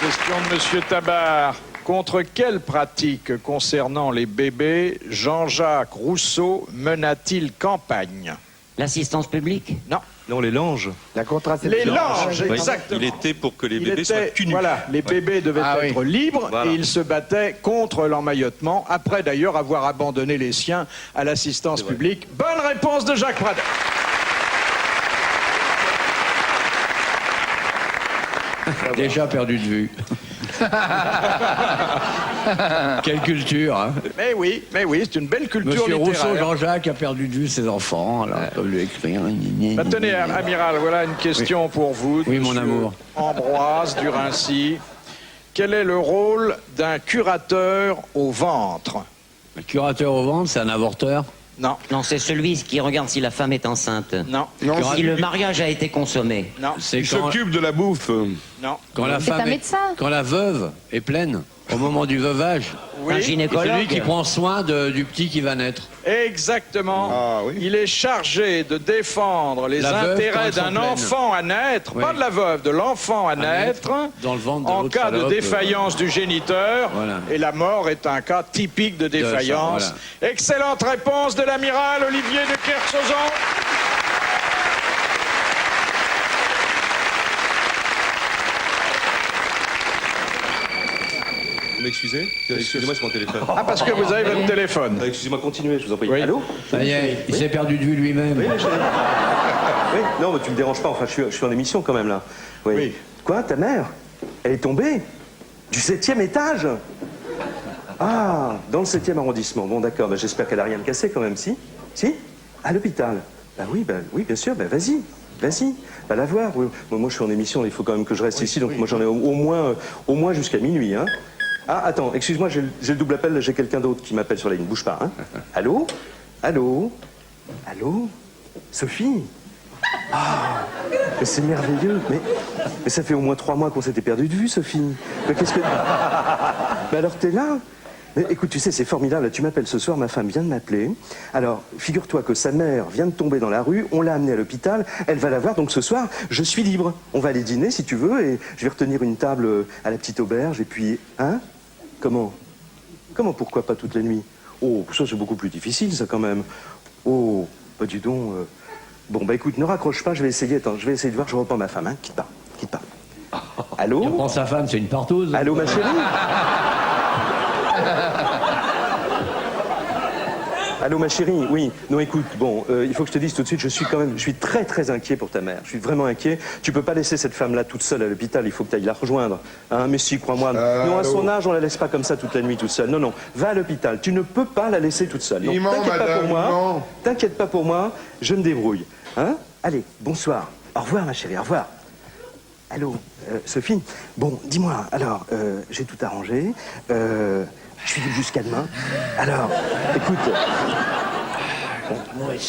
Question de Monsieur Tabar. Contre quelle pratique concernant les bébés Jean-Jacques Rousseau mena-t-il campagne? L'assistance publique. Non. Non, les langes. La contraception. Les langes, Oui, exactement. il était pour que les Il bébés soient était- cul nus. Voilà, les bébés devaient Ah être libres Voilà. et il se battait contre l'emmaillotement, après d'ailleurs avoir abandonné les siens à l'assistance publique. Bonne réponse de Jacques Pradel. Déjà perdu de vue. Quelle culture, hein. Mais oui, c'est une belle culture Monsieur littéraire. Rousseau, Jean-Jacques a perdu de vue ses enfants, alors ils peuvent lui écrire. Bah, tenez, amiral, voilà une question pour vous. Oui, mon monsieur amour. Ambroise Durincy. Quel est le rôle d'un curateur au ventre? Le curateur au ventre, c'est un avorteur. Non, Non, c'est celui qui regarde si la femme est enceinte. non, Si le mariage a été consommé. non, C'est Il quand, s'occupe de la bouffe. non. quand la C'est femme un médecin. quand la veuve est pleine, au moment du veuvage. Un Oui, C'est gynécologue. lui qui prend soin du petit qui va naître. exactement. Ah, oui. Il est chargé de défendre les La veuve quand intérêts elles sont d'un pleines. enfant à naître, Oui. pas de la veuve, de l'enfant à naître, dans le ventre de en l'autre cas de salope, défaillance du géniteur. Voilà. Et la mort est un cas typique de défaillance. ça, Excellente réponse de l'amiral Olivier de Kersauzon. Vous m'excusez Excusez-moi, c'est mon téléphone. Ah, parce que vous avez votre téléphone. Excusez-moi, continuez, je vous en prie. Oui. Allô Ça y est, il s'est perdu de vue lui-même. Oui, non, mais tu me déranges pas, enfin, je suis en émission quand même, là. Oui. Quoi, ta mère? Elle est tombée? Du 7e étage? Ah, dans le 7e arrondissement. Bon, d'accord, bah, j'espère qu'elle a rien de cassé quand même, si? Si? À l'hôpital? Bah oui, bien sûr, bah vas-y. Vas-y, va la voir. Oui. Moi, je suis en émission, il faut quand même que je reste ici, donc moi j'en ai au moins jusqu'à minuit. Hein. Ah, attends, excuse-moi, j'ai le double appel, là, j'ai quelqu'un d'autre qui m'appelle sur la ligne. Bouge pas, hein. Allô? Allô? Allô? Sophie? Ah, mais c'est merveilleux. Mais ça fait au moins 3 mois qu'on s'était perdu de vue, Sophie. Mais qu'est-ce que... Mais alors, t'es là? Mais écoute, tu sais, c'est formidable. Là, tu m'appelles ce soir, ma femme vient de m'appeler. Alors, figure-toi que sa mère vient de tomber dans la rue, on l'a amenée à l'hôpital, elle va la voir, donc ce soir, je suis libre. On va aller dîner, si tu veux, et je vais retenir une table à la petite auberge, et puis... Hein? Comment? Comment, pourquoi pas toute la nuit? Oh, ça, c'est beaucoup plus difficile, ça, quand même. Oh, bah dis donc... Bon, bah écoute, ne raccroche pas, je vais essayer. Attends, je vais essayer de voir, je reprends ma femme, hein. Quitte pas, quitte pas. Allô? Il reprend sa femme, c'est une partouze. Allô, ma chérie? Allô, ma chérie? Oui. Non, écoute, bon, il faut que je te dise tout de suite, je suis très, très inquiet pour ta mère. Je suis vraiment inquiet. Tu peux pas laisser cette femme-là toute seule à l'hôpital, il faut que tu ailles la rejoindre. Hein, mais si, crois-moi. Non, à son âge, on la laisse pas comme ça toute la nuit toute seule. Non, non, va à l'hôpital. Tu ne peux pas la laisser toute seule. Donc, Il ment, t'inquiète pas madame, pour moi. il ment. T'inquiète pas pour moi, je me débrouille. Hein? Allez, bonsoir. Au revoir, ma chérie, au revoir. Allô, Sophie? Bon, dis-moi, alors, j'ai tout arrangé. Je suis libre jusqu'à demain. Alors, écoute,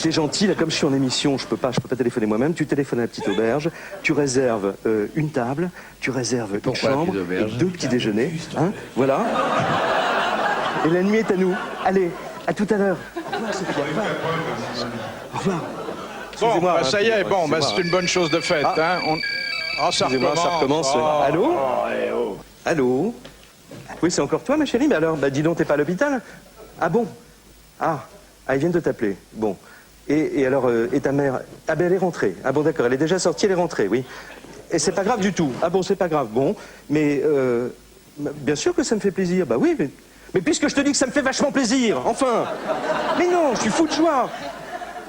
T'es gentil, là, comme je suis en émission, je peux pas téléphoner moi-même. Tu téléphones à la petite auberge, tu réserves une table, tu réserves une chambre, et 2 petits déjeuners. Hein, voilà. Et la nuit est à nous. Allez, à tout à l'heure. Au revoir, Sophie. Au revoir. Bon, bah, ça y est, bon, bah, excusez-moi. c'est une bonne chose de faite. Hein. Ça Excusez-moi, ça recommence. Allô Allô Oui, c'est encore toi, ma chérie. Mais alors, bah, dis donc, t'es pas à l'hôpital? Ah bon? Ah, ils viennent de t'appeler. Bon. Et alors, et ta mère? Ah ben, elle est rentrée. Ah bon, d'accord, elle est déjà sortie, elle est rentrée, oui. Et c'est pas grave du tout. Ah bon, c'est pas grave. Bon, mais bien sûr que ça me fait plaisir. Bah oui, mais puisque je te dis que ça me fait vachement plaisir, enfin. Mais non, je suis fou de joie.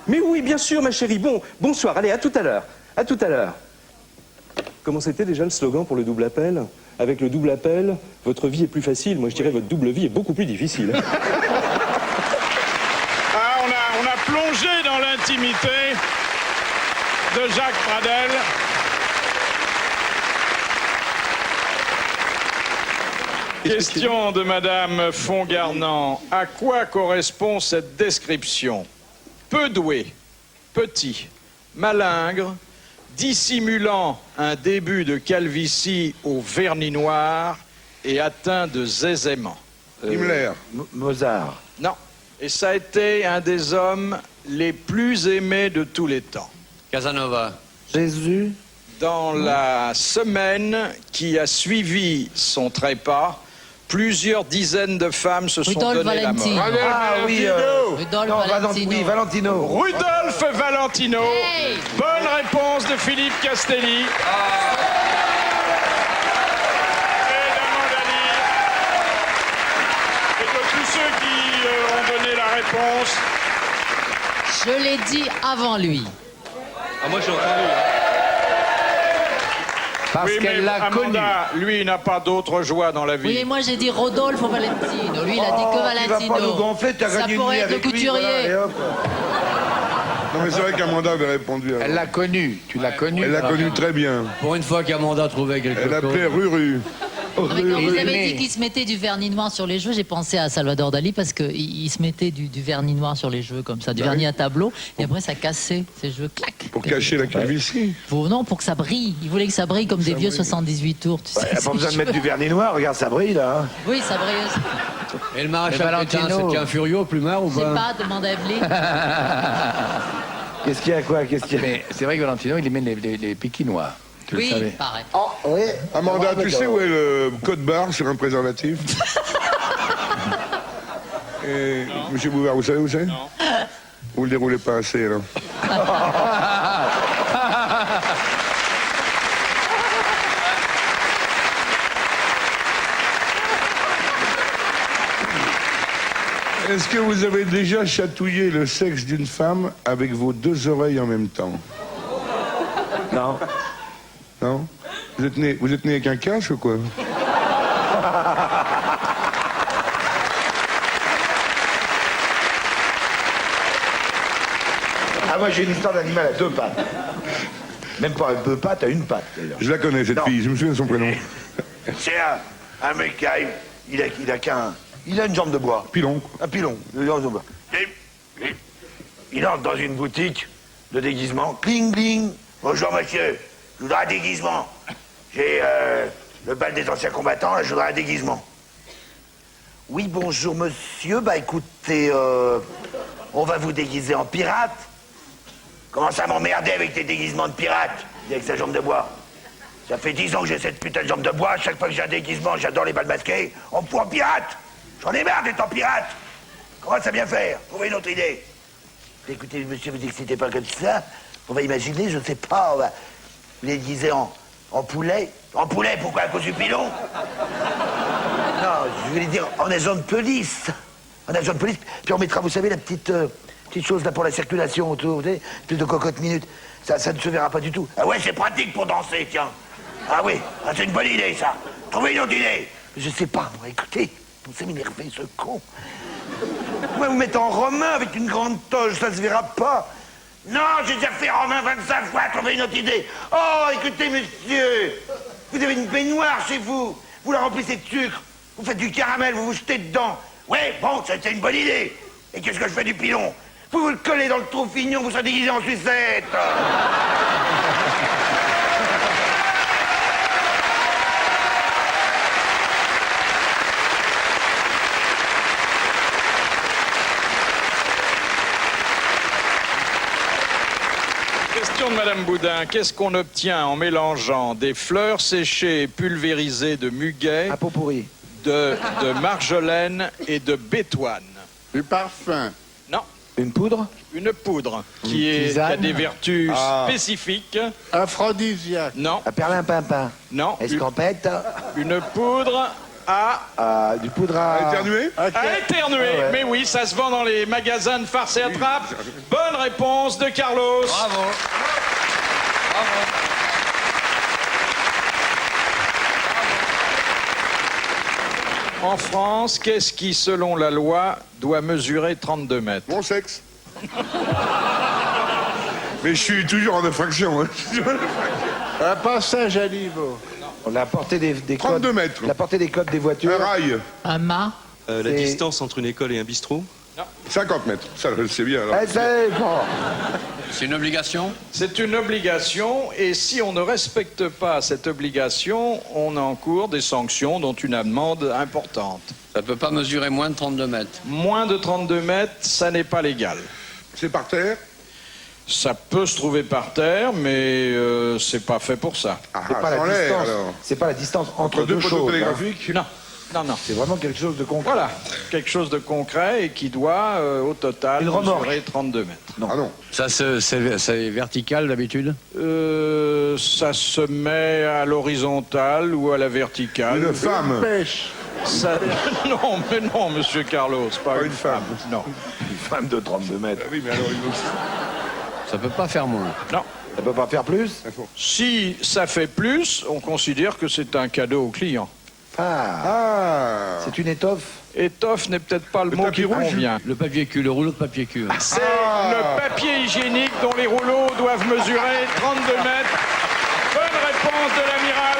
Mais oui, bien sûr, ma chérie. Bon, bonsoir. Allez, à tout à l'heure. À tout à l'heure. Comment c'était déjà le slogan pour le double appel? Avec le double appel, votre vie est plus facile. Moi, je dirais votre double vie est beaucoup plus difficile. On a plongé dans l'intimité de Jacques Pradel. Question de Madame Fongarnant. À quoi correspond cette description? Peu doué, petit, malingre, dissimulant un début de calvitie au vernis noir et atteint de zézaiement. Himmler. Mozart. Non. Et ça a été un des hommes les plus aimés de tous les temps. Casanova. Jésus. Dans la semaine qui a suivi son trépas, plusieurs dizaines de femmes se sont Rudolph donné la Valentino. mort. Ah oui, Rudolph non, Valentino. oui, Valentino. Rudolph Valentino. Hey. Bonne réponse de Philippe Castelli. Et d'Amanda Lear. Et de tous ceux qui ont donné la réponse. Je l'ai dit avant lui. Ah, moi, j'ai entendu. Parce qu'elle l'a connu. Lui, il n'a pas d'autre joie dans la vie. Oui, et moi j'ai dit Rodolphe Valentino. Lui, il a dit que Valentino. Tu vas pas nous gonfler, t'as Ça gagné une pourrait nuit être le avec lui, couturier. voilà, et hop. Non, mais c'est vrai qu'Amanda avait répondu. Alors. Elle l'a connu, tu l'as connu. Elle l'a connu très bien. Pour une fois qu'Amanda trouvait quelque Elle chose. appelait Ruru. Non, mais quand vous avez dit qu'il se mettait du vernis noir sur les cheveux, j'ai pensé à Salvador Dali parce qu'il se mettait du vernis noir sur les cheveux comme ça, du vernis à tableau, et après ça cassait ses cheveux, clac. Pour cacher la calvitie. Non, pour que ça brille. Il voulait que ça brille comme des vieux 78 tours, tu sais. Il n'y a pas ses besoin de mettre cheveux. du vernis noir, regarde, ça brille là. Hein. Oui, ça brille aussi. Et le maréchal Pétain, c'était un furieux, plumard ou Je sais pas? pas, demande à Evelyne. Qu'est-ce qu'il y a, quoi? Qu'est-ce qu'il y a? Mais c'est vrai que Valentino, il aimait les piquis noirs. Tu le Oui, savais. pareil. Oh, oui. Amanda, tu sais où est le code barre sur un préservatif? Et Monsieur Bouvard, vous savez où c'est? Non. Vous le déroulez pas assez, là. Est-ce que vous avez déjà chatouillé le sexe d'une femme avec vos 2 oreilles en même temps? Non. Non? Vous êtes né avec un cache ou quoi? Ah, moi j'ai une histoire d'animal à 2 pattes. Même pas à 2 pattes, à 1 patte d'ailleurs. Je la connais, cette Non. fille, je me souviens de son prénom. C'est un mec qui arrive, il a une jambe de bois. Pilon, quoi. Un pilon, une jambe de bois. Il entre dans une boutique de déguisement. Cling, cling. Bonjour monsieur, je voudrais un déguisement. J'ai le bal des anciens combattants, là, je voudrais un déguisement. Oui, bonjour monsieur, bah écoutez, on va vous déguiser en pirate. Commence à m'emmerder avec tes déguisements de pirate, avec sa jambe de bois. Ça fait 10 ans que j'ai cette putain de jambe de bois, chaque fois que j'ai un déguisement, j'adore les balles masquées. On me fout en pirate. J'en ai marre d'être en pirate. Comment ça bien faire? Trouvez une autre idée. Écoutez, monsieur, vous excitez pas comme ça. On va imaginer, je sais pas, on va vous déguiser en poulet. En poulet, pourquoi? À cause du pilon? Non, je voulais dire en agent de police. En agent de police. Puis on mettra, vous savez, la petite chose là pour la circulation autour, vous savez, plus de cocotte minute. Ça ne se verra pas du tout. Ah ouais, c'est pratique pour danser, tiens. Ah oui, ah, c'est une bonne idée, ça. Trouvez une autre idée. Je sais pas, moi, écoutez, vous savez m'énerver, ce con. Moi, vous mettez en romain avec une grande toge, ça se verra pas. Non, j'ai déjà fait romain 25 fois, trouvez une autre idée. Oh, écoutez, monsieur, vous avez une baignoire chez vous. Vous la remplissez de sucre. Vous faites du caramel, vous vous jetez dedans. Ouais, bon, c'était une bonne idée. Et qu'est-ce que je fais du pilon? Vous le collez dans le trou fignon, vous serez déguisé en sucette. Question de Madame Boudin. Qu'est-ce qu'on obtient en mélangeant des fleurs séchées et pulvérisées de muguet, Un pot pourri. de marjolaine et de bétoine? Du parfum. Non, Une poudre? une poudre qui a tisane? des vertus Ah. spécifiques. Aphrodisiaque. Non, Un perlimpinpin. non, Escampette? une poudre à Du poudre à... Éternué à éternuer. Ah ouais. Mais oui, ça se vend dans les magasins de farce et attrape. Bonne réponse de Carlos. Bravo. En France, qu'est-ce qui, selon la loi, doit mesurer 32 mètres? Mon sexe. Mais je suis toujours en infraction. Hein. Un passage à niveau. On a porté des 32 codes. mètres. La portée des codes des voitures. Un rail. Un mât. La C'est- distance entre une école et un bistrot? 50 mètres. Ça, je le sais bien. Alors. Eh, c'est bon. C'est une obligation? C'est une obligation et si on ne respecte pas cette obligation, on encourt des sanctions dont une amende importante. Ça ne peut pas mesurer moins de 32 mètres. Moins de 32 mètres, ça n'est pas légal. C'est par terre. Ça peut se trouver par terre, mais c'est pas fait pour ça. Ah, C'est pas sans la l'air, distance. alors. C'est pas la distance entre Entre deux deux poteaux choses. hein. télégraphiques. Non, non, non. C'est vraiment quelque chose de concret. Voilà, quelque chose de concret et qui doit, au total, Une remorque. mesurer 32 mètres. Ah non. Ça, c'est vertical d'habitude? Ça se met à l'horizontale ou à la verticale. Une femme. Pêche. Ça- Non, mais non, monsieur Carlos, pas une femme. Non, Une femme de 32 mètres. Ah oui, mais alors, Ça peut pas faire moins. non. Elle peut pas faire plus? Si ça fait plus, on considère que c'est un cadeau au client. Ah, c'est une étoffe. Étoffe n'est peut-être pas le mot tapis qui rouge. convient. Le papier cul, le rouleau de papier cul. C'est le papier hygiénique dont les rouleaux doivent mesurer 32 mètres. Bonne réponse de l'amiral.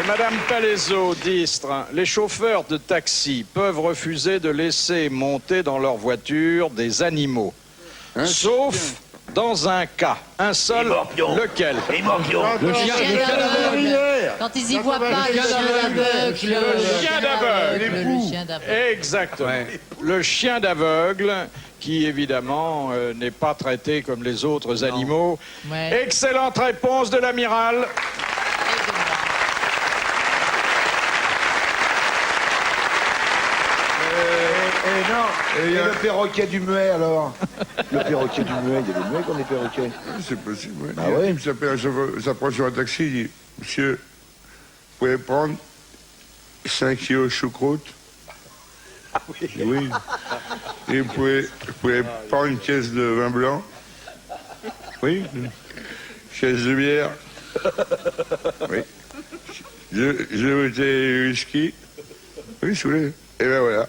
Et Madame Palaiseau d'Istres, les chauffeurs de taxi peuvent refuser de laisser monter dans leur voiture des animaux. Sauf dans un cas. Un seul, lequel? Le chien, Quand ils y voient pas, le chien d'aveugle. Le chien d'aveugle. Le chien d'aveugle. Exactement. Ouais. Le chien d'aveugle, qui évidemment n'est pas traité comme les autres animaux. Ouais. Excellente réponse de l'amiral. Et non. Et le perroquet du muet alors? Le perroquet du muet, il y a des muets qui ont des perroquets. c'est possible. Oui. Ah Il y a un ouais. type qui s'appelle un chauffeur, s'approche sur un taxi, il dit Monsieur, vous pouvez prendre 5 kilos de choucroute? Ah oui. Et vous pouvez prendre une caisse de vin blanc? Oui. Une caisse de bière? Oui. Je veux des whisky? Oui, si vous voulez. Et ben voilà.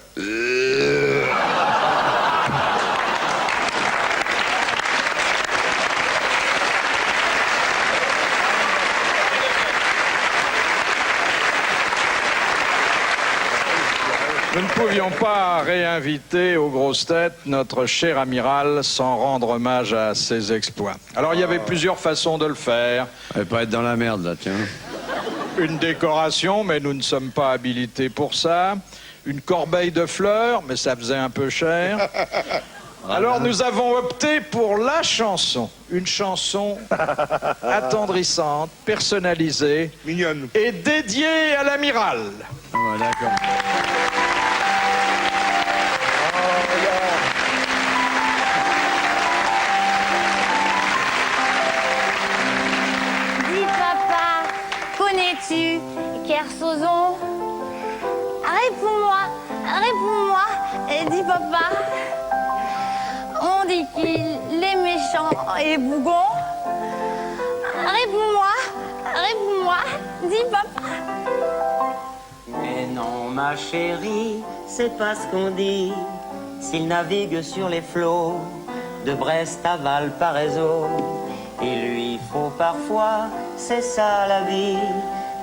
Nous ne pouvions pas réinviter aux grosses têtes notre cher amiral sans rendre hommage à ses exploits. Alors il y avait plusieurs façons de le faire. Elle peut être dans la merde, là, tiens. Une décoration, mais nous ne sommes pas habilités pour ça. Une corbeille de fleurs, mais ça faisait un peu cher. Alors nous avons opté pour la chanson. Une chanson attendrissante, personnalisée. Mignonne. Et dédiée à l'amiral. Ah, ouais, d'accord. Dis papa, connais-tu Kersozon? Réponds-moi, dis papa. On dit qu'il est méchant et bougon. Réponds-moi, dis papa. Mais non, ma chérie, c'est pas ce qu'on dit. S'il navigue sur les flots de Brest à Valparaiso, il lui faut parfois, c'est ça la vie,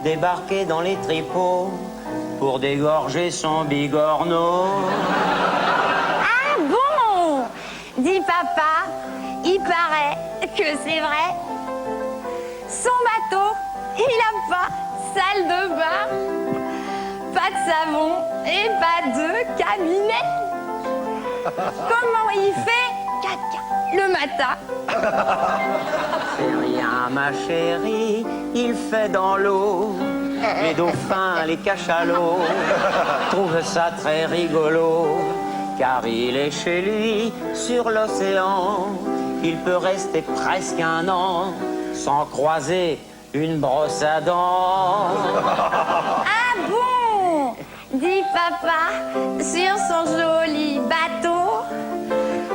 débarquer dans les tripots pour dégorger son bigorneau. Ah bon? Dit papa, il paraît que c'est vrai. Son bateau, il a pas salle de bain, pas de savon et pas de cabinet. Comment il fait caca le matin? C'est rien, ma chérie, il fait dans l'eau. Les dauphins, les cachalots trouvent ça très rigolo, car il est chez lui sur l'océan. Il peut rester presque un an sans croiser une brosse à dents. Ah bon? Dit papa sur son joli bateau.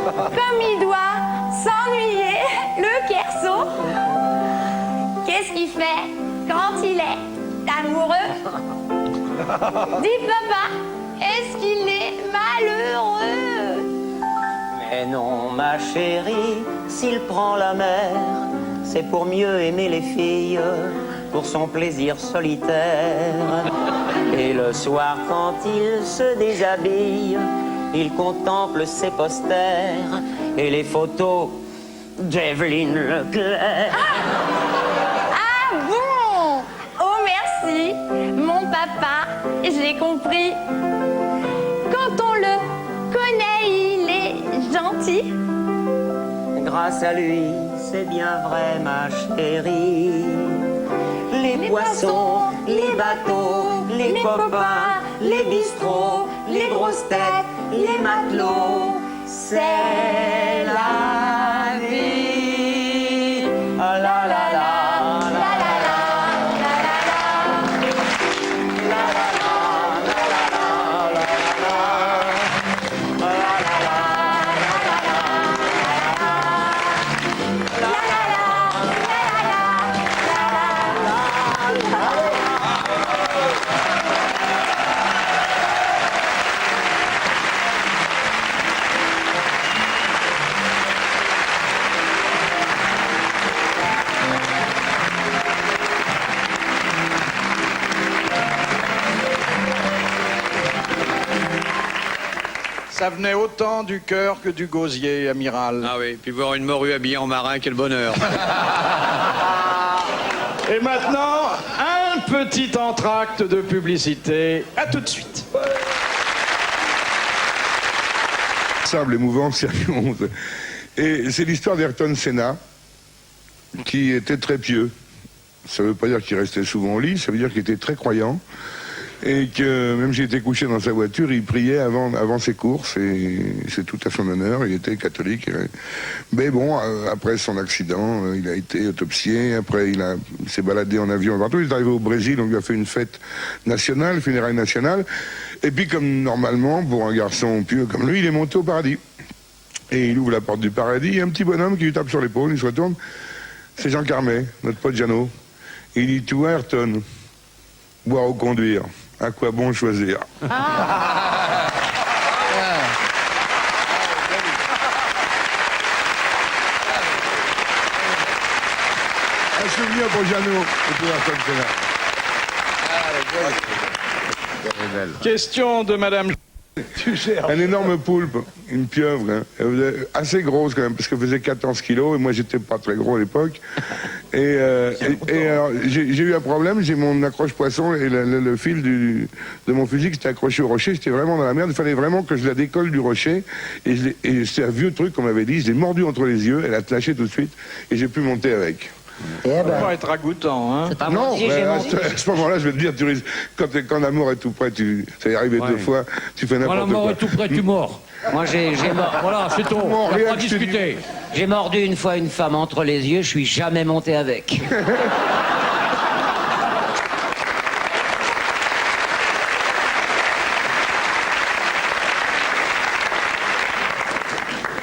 Comme il doit s'ennuyer, le querceau. Qu'est-ce qu'il fait quand il est amoureux? Dit papa, est-ce qu'il est malheureux? Mais non, ma chérie, s'il prend la mer, c'est pour mieux aimer les filles, pour son plaisir solitaire. Et le soir, quand il se déshabille, il contemple ses posters et les photos d'Evelyne Leclerc. Ah bon? Oh merci, mon papa, j'ai compris. Quand on le connaît, il est gentil. Grâce à lui, c'est bien vrai, ma chérie. Les poissons, les bateaux, les copains, les bistrots, les grosses têtes, les matelots, c'est la vie. Ah la la la, la la la, la la la, la la la, la la la, la la Ça venait autant du cœur que du gosier, amiral. Ah oui, puis voir une morue habillée en marin, quel bonheur. Et maintenant, un petit entracte de publicité. À tout de suite. Simple, émouvant, sérieux. Et c'est l'histoire d'Ayrton Senna, qui était très pieux. Ça ne veut pas dire qu'il restait souvent au lit, ça veut dire qu'il était très croyant. Et que même j'ai été couché dans sa voiture, il priait avant ses courses, et c'est tout à son honneur, il était catholique. Mais bon, après son accident, il a été autopsié, après il s'est baladé en avion partout, il est arrivé au Brésil, on lui a fait une fête nationale, funérailles nationales, et puis comme normalement, pour un garçon pieux comme lui, il est monté au paradis. Et il ouvre la porte du paradis, il y a un petit bonhomme qui lui tape sur l'épaule, il se retourne, c'est Jean Carmet, notre pote Jeannot. Et il dit, tu vois Ayrton, boire ou conduire, à quoi bon choisir? Un souvenir pour Jeannot et pour Ayrton Senna. Question de madame... Un énorme poulpe, une pieuvre, hein, assez grosse quand même, parce qu'elle faisait 14 kilos, et moi j'étais pas très gros à l'époque. Et alors, j'ai eu un problème, j'ai mon accroche-poisson, et le fil de mon fusil qui était accroché au rocher, j'étais vraiment dans la merde, il fallait vraiment que je la décolle du rocher, et c'est un vieux truc qu'on m'avait dit, je l'ai mordu entre les yeux, elle a lâché tout de suite, et j'ai pu monter avec. Ça va être ragoûtant, hein? Non, à ce moment-là, je vais te dire, quand l'amour est tout près, ça est arrivé 2 fois, tu fais n'importe quoi. Quand l'amour est tout près, tu mords. Moi, j'ai mort. Voilà, c'est tout. On va pas discuter. J'ai mordu une fois une femme entre les yeux, je suis jamais monté avec.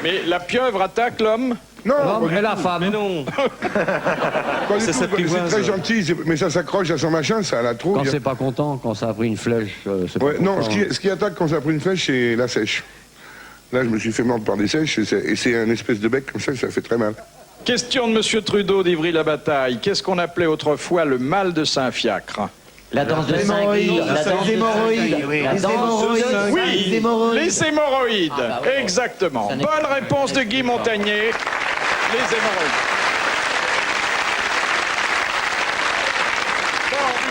Mais la pieuvre attaque l'homme? Non, mais la femme. Mais non. Ça c'est très gentil, mais ça s'accroche à son machin, ça la trouve. Quand c'est pas content, quand ça a pris une flèche, c'est ouais, pas non, content. ce qui attaque quand ça a pris une flèche, c'est la sèche. Là, je me suis fait mordre par des sèches, et c'est un espèce de bec comme ça fait très mal. Question de monsieur Trudeau d'Ivry-la-Bataille. Qu'est-ce qu'on appelait autrefois le mal de Saint-Fiacre? La danse de Saint-Guy. La danse de Saint-Guy, oui. La danse de Saint-Guy. Oui, les hémorroïdes. Exactement. Bonne réponse de Guy Montagnier. Les hémorroïdes.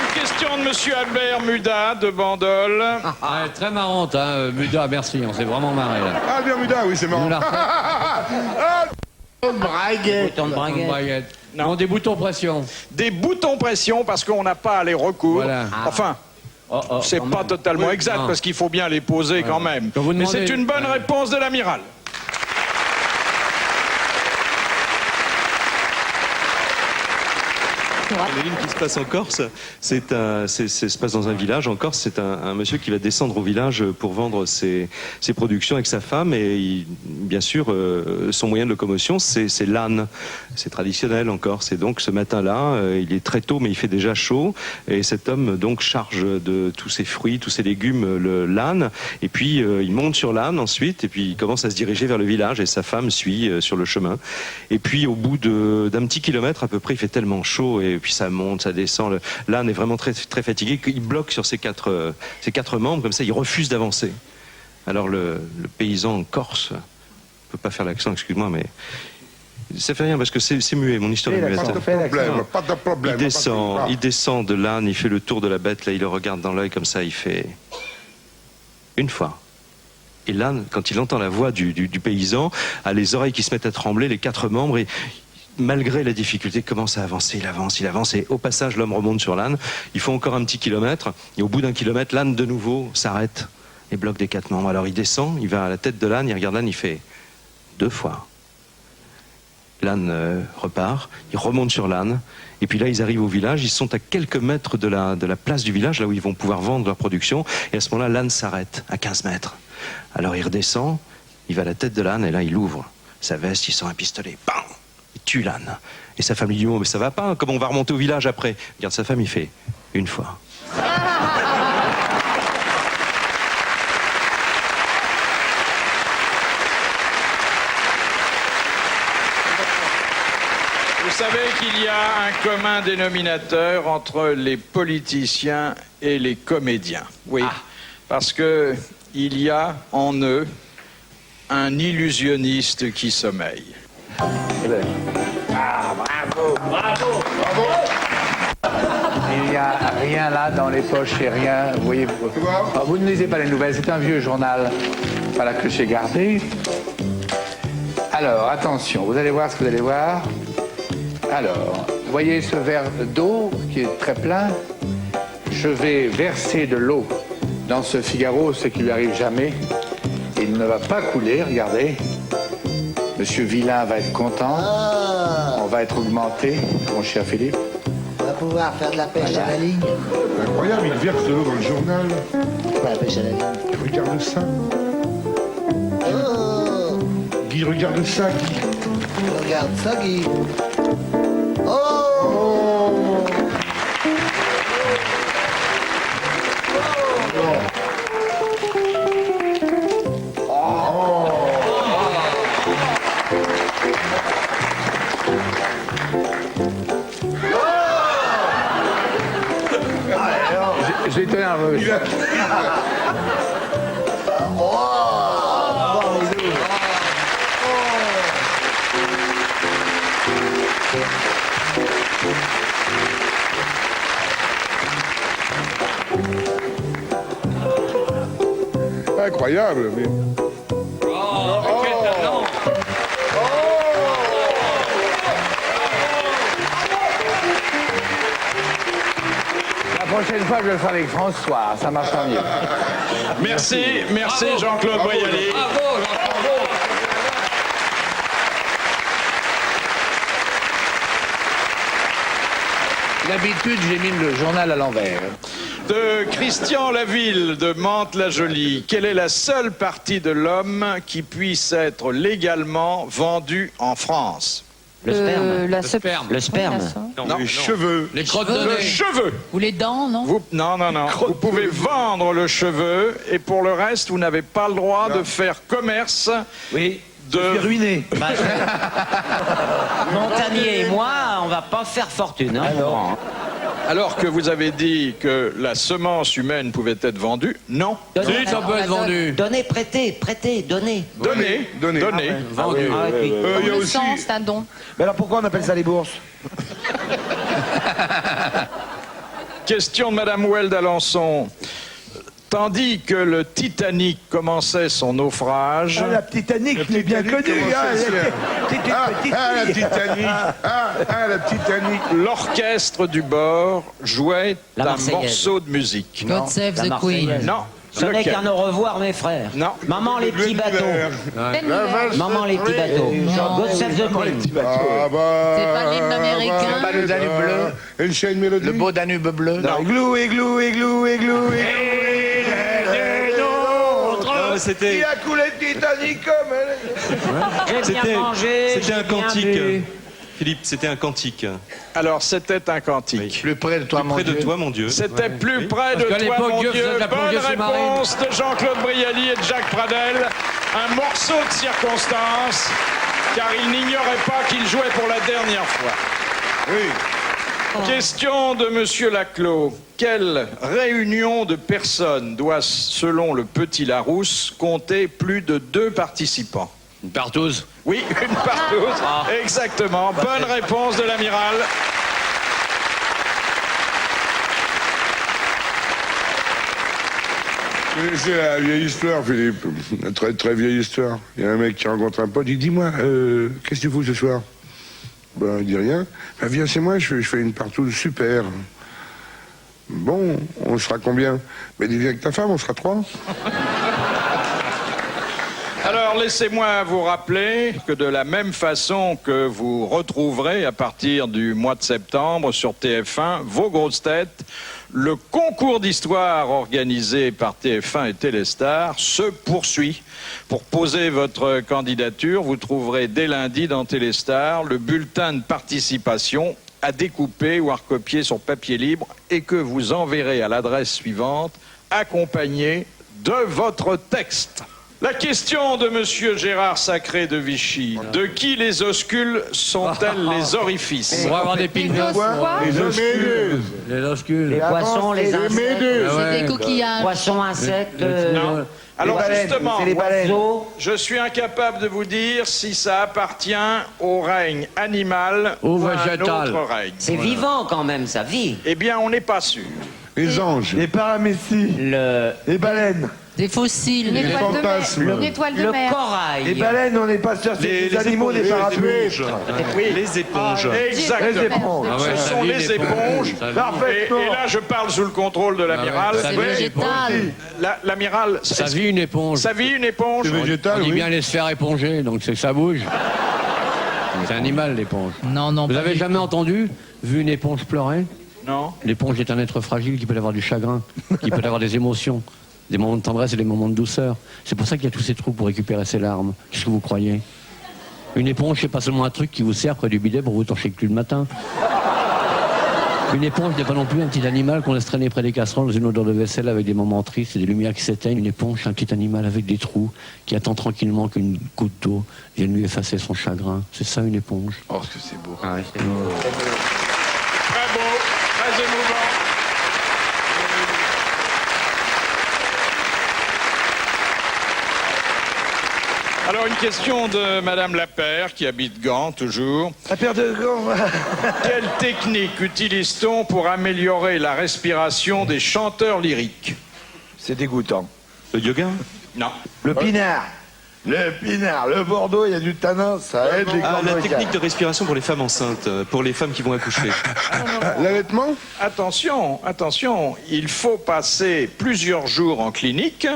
Une question de Monsieur Albert Muda de Bandol. Ouais, très marrante, hein, Muda, merci, on s'est vraiment marré là. Ah, bien, Muda, oui, c'est marrant. Braguette. Non, des boutons pression. Des boutons pression parce qu'on n'a pas à les recoudre. Voilà. Enfin, c'est pas totalement exact parce qu'il faut bien les poser quand même. Mais c'est une bonne réponse de l'amiral. Les lignes qui se passent en Corse, ça se passe dans un village en Corse. C'est un monsieur qui va descendre au village pour vendre ses productions avec sa femme. Et bien sûr, son moyen de locomotion, c'est l'âne. C'est traditionnel en Corse. Et donc ce matin-là, il est très tôt, mais il fait déjà chaud. Et cet homme donc charge de tous ses fruits, tous ses légumes, l'âne. Et puis il monte sur l'âne ensuite. Et puis il commence à se diriger vers le village. Et sa femme suit sur le chemin. Et puis au bout d'un petit kilomètre à peu près, il fait tellement chaud. Et puis ça monte, ça descend. L'âne est vraiment très, très fatigué. Il bloque sur ses quatre membres, comme ça, il refuse d'avancer. Alors le paysan corse, je ne peux pas faire l'accent, excuse-moi, mais ça fait rien parce que c'est muet, mon histoire est muette. Pas de problème. Il descend de l'âne, il fait le tour de la bête, là, il le regarde dans l'œil comme ça, il fait une fois. Et l'âne, quand il entend la voix du paysan, a les oreilles qui se mettent à trembler, les quatre membres, et malgré la difficulté, commence à avancer, il avance, et au passage, l'homme remonte sur l'âne. Il faut encore un petit kilomètre, et au bout d'un kilomètre, l'âne de nouveau s'arrête et bloque des quatre membres. Alors il descend, il va à la tête de l'âne, il regarde l'âne, il fait deux fois. L'âne repart, il remonte sur l'âne, et puis là ils arrivent au village, ils sont à quelques mètres de la place du village, là où ils vont pouvoir vendre leur production, et à ce moment-là, l'âne s'arrête à 15 mètres. Alors il redescend, il va à la tête de l'âne, et là il ouvre sa veste, il sort un pistolet, bam! Il tue l'âne. Et sa femme lui dit, oh, mais ça va pas, comment on va remonter au village après? Regarde sa femme, il fait une fois. Vous savez qu'il y a un commun dénominateur entre les politiciens et les comédiens. Oui, parce que il y a en eux un illusionniste qui sommeille. Ah, bravo, bravo, bravo. Il n'y a rien là dans les poches et rien. Vous voyez, vous ne lisez pas les nouvelles, c'est un vieux journal, voilà, que j'ai gardé. Alors, attention, vous allez voir ce que vous allez voir. Alors, vous voyez ce verre d'eau qui est très plein. Je vais verser de l'eau dans ce Figaro, ce qui lui arrive jamais. Il ne va pas couler, regardez. Monsieur Villain va être content. On va être augmenté, mon cher Philippe. On va pouvoir faire de la pêche à la ligne. Incroyable, il verse de l'eau dans le journal. Pas la pêche à la ligne. Regarde ça. Guy, regarde ça, Guy. Regarde ça, Guy. Oh, J'ai été nerveux. Incroyable, mais... La prochaine fois, je vais le faire avec François, ça marchera mieux. Merci Jean-Claude Boyali. Bravo, bravo. D'habitude, j'ai mis le journal à l'envers. De Christian Laville de Mantes-la-Jolie. Quelle est la seule partie de l'homme qui puisse être légalement vendue en France? Le sperme. La Le sperme. Le sperme. Non, les cheveux. Les crottes de le nez. cheveu. Ou les dents, non? Non. Vous pouvez vendre le cheveu et pour le reste, vous n'avez pas le droit de faire commerce. Oui. De ruiné. Montagnier et moi, on va pas faire fortune. Hein, Alors. Laurent. Alors que vous avez dit que la semence humaine pouvait être vendue, non. Donnez, Si, ça peut être vendu. Donnez, prêtez, donnez. Donnez, Donnez. donnez. Vendu. Il y a Le aussi... sang, c'est un don. Mais alors pourquoi on appelle ça les bourses? Question de Madame Well d'Alençon. Tandis que le Titanic commençait son naufrage, La petite Annick, je l'ai bien connue. Hein, c'était une petite la fille. Titanic. La Titanic. l'orchestre du bord jouait La un Marseillaise. morceau de musique. God Save la the Marseillaise. Queen. Non. Ce n'est Lequel? qu'un au revoir, mes frères. Non. Maman, les petits bateaux. Maman, les petits bateaux. Non. God save the Queen. Ah bah... C'est pas l'hymne américain. C'est pas le Danube bleu, Une chaîne mélodie. le beau Danube bleu. Non. Igloo, igloo, igloo, igloo, igloo. Non, mais c'était- Il a coulé le Titanic comme elle. J'ai bien mangé, C'était un j'ai bien cantique. bu. Philippe, c'était un cantique. Alors, c'était un cantique. Plus près de toi, mon Près de Dieu. toi, mon Dieu. C'était plus près de Parce qu'à toi, l'époque, mon Dieu Dieu. faisait de la Bonne plongée sous-marine. réponse de Jean-Claude Brialy et de Jacques Pradel. Un morceau de circonstance, car il n'ignorait pas qu'il jouait pour la dernière fois. Oui. Question de Monsieur Laclos. Quelle réunion de personnes doit, selon le Petit Larousse, compter plus de 2 participants? Une partouze. Oui, une partouze. Exactement. Bonne réponse de l'amiral. C'est la vieille histoire, Philippe. Une très très vieille histoire. Il y a un mec qui rencontre un pote, il dit, dis-moi, qu'est-ce que tu fous ce soir? Ben, il dit rien. Ben, viens, c'est moi, je fais une partouze super. Bon, on sera combien? Ben, dis, viens avec ta femme, on sera 3. Alors, laissez-moi vous rappeler que de la même façon que vous retrouverez à partir du mois de septembre sur TF1 vos grosses têtes, le concours d'histoire organisé par TF1 et Téléstar se poursuit. Pour poser votre candidature, vous trouverez dès lundi dans Téléstar le bulletin de participation à découper ou à recopier sur papier libre et que vous enverrez à l'adresse suivante, accompagné de votre texte. La question de Monsieur Gérard Sacré de Vichy. De qui les oscules sont-elles les orifices? On va avoir des piles Les os quoi? Les méduses. Les oscules. Les poissons, les insectes. méduses. C'est des coquillages. Poissons, insectes. Non. Alors justement, C'est les baleines. oiseaux. je suis incapable de vous dire si ça appartient au règne animal Ou à un végétal. autre règne. C'est vivant quand même, ça vit. Eh bien, on n'est pas sûr. Les anges. Les paramécies. Les baleines. Des fossiles. Une étoile de mer. fantasmes. Une étoile de Le mer. corail. Les baleines, on n'est pas sûr. C'est des animaux, des parapluies. Les éponges. Exactement. Les éponges. Ah ouais, Ce ça sont vit, les les éponges. éponges. Parfaitement. Et là, je parle sous le contrôle de l'amiral. Ah ouais, ça C'est vit. végétal. L'amiral, Ça vit une éponge. ça vit une éponge. C'est végétal, On dit oui. bien les sphères épongées, donc c'est que ça bouge. C'est un animal, l'éponge. Non, non. Vous pas avez du jamais entendu, vu une éponge pleurer? Non. L'éponge est un être fragile qui peut avoir du chagrin, qui peut avoir des émotions, des moments de tendresse et des moments de douceur. C'est pour ça qu'il y a tous ces trous pour récupérer ses larmes. Qu'est-ce que vous croyez? Une éponge, c'est pas seulement un truc qui vous sert près du bidet pour vous torcher le cul le matin. Une éponge n'est pas non plus un petit animal qu'on laisse traîner près des casseroles dans une odeur de vaisselle avec des moments tristes et des lumières qui s'éteignent. Une éponge, c'est un petit animal avec des trous qui attend tranquillement qu'une goutte d'eau vienne lui effacer son chagrin. C'est ça une éponge. Oh, ce que c'est beau. Ah ouais, c'est beau. Très beau, très émouvant. Alors, une question de Madame Lapère, qui habite Gand, toujours. La paire de gants. Quelle technique utilise-t-on pour améliorer la respiration des chanteurs lyriques? C'est dégoûtant. Le yoga. Non. Le pinard. Le pinard. Le Bordeaux, il y a du tanin. Ça aide les Ah, cordes la vocales. technique de respiration pour les femmes enceintes, pour les femmes qui vont accoucher. L'allaitement? Attention, attention, il faut passer plusieurs jours en clinique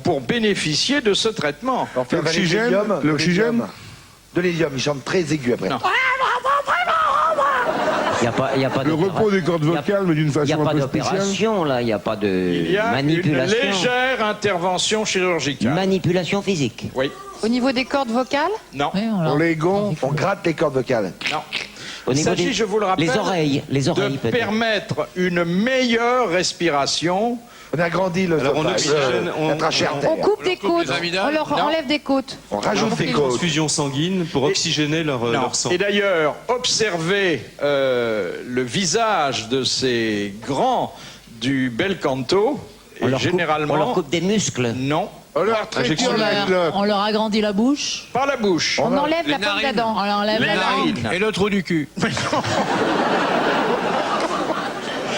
pour bénéficier de ce traitement. On fait avaler L'oxygène, de l'hélium, l'oxygène. De l'hélium, il chante très aigu après. Non. Il n'y a pas Le repos des cordes vocales, mais d'une Il n'y a façon un pas peu spéciale. d'opération, là. Il n'y a pas de Il y a une manipulation. légère intervention chirurgicale. Manipulation physique. Oui. Au niveau des cordes vocales? Non. Oui, on On l'a- les gonfle, on gratte les cordes vocales. Non. Au Il niveau s'agit, des- je vous le rappelle, les oreilles de peut-être. permettre une meilleure respiration On agrandit le Alors, on oxygène, la trachée On artère. coupe des côtes. On leur Non. enlève des côtes. On rajoute des une côtes. transfusion sanguine pour oxygéner leur sang. Et d'ailleurs, observez le visage de ces grands du bel canto. Et généralement, on leur coupe des muscles. non, On leur triture la clope. On leur agrandit la bouche. par la bouche. On enlève la pomme narines. d'Adam. On leur enlève Les la langue. narines. Et le trou du cul.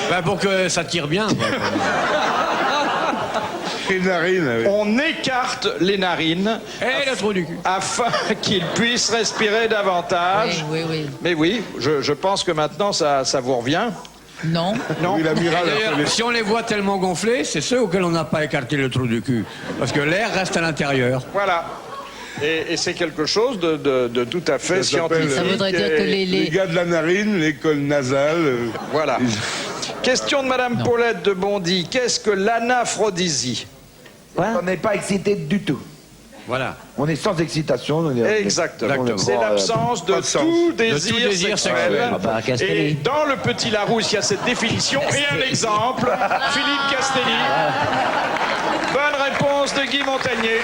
Ben, pour que ça tire bien. quoi. Les narines, oui. On écarte les narines Et le trou du cul. afin qu'ils puissent respirer davantage. Oui, oui, oui. Mais oui, je pense que maintenant ça vous revient. Non. Non. Oui, l'amiral a D'ailleurs, fait les- si on les voit tellement gonflés, c'est ceux auxquels on n'a pas écarté le trou du cul. Parce que l'air reste à l'intérieur. Voilà. Et c'est quelque chose de tout à fait Ça s'appelle, scientifique. Ça voudrait dire que et- Les gars de la narine, l'école nasale. Voilà. Question de Madame Paulette de Bondy. Qu'est-ce que l'anaphrodisie? On n'est pas excité du tout. Voilà. On est sans excitation. On est- Exactement. on est C'est pas, l'absence de pas de sens. tout De désir, tout désir sexuel. Ah bah, Et Castelli. dans le Petit Larousse, il y a cette définition et un exemple. Philippe Castelli. Bonne réponse de Guy Montagnier.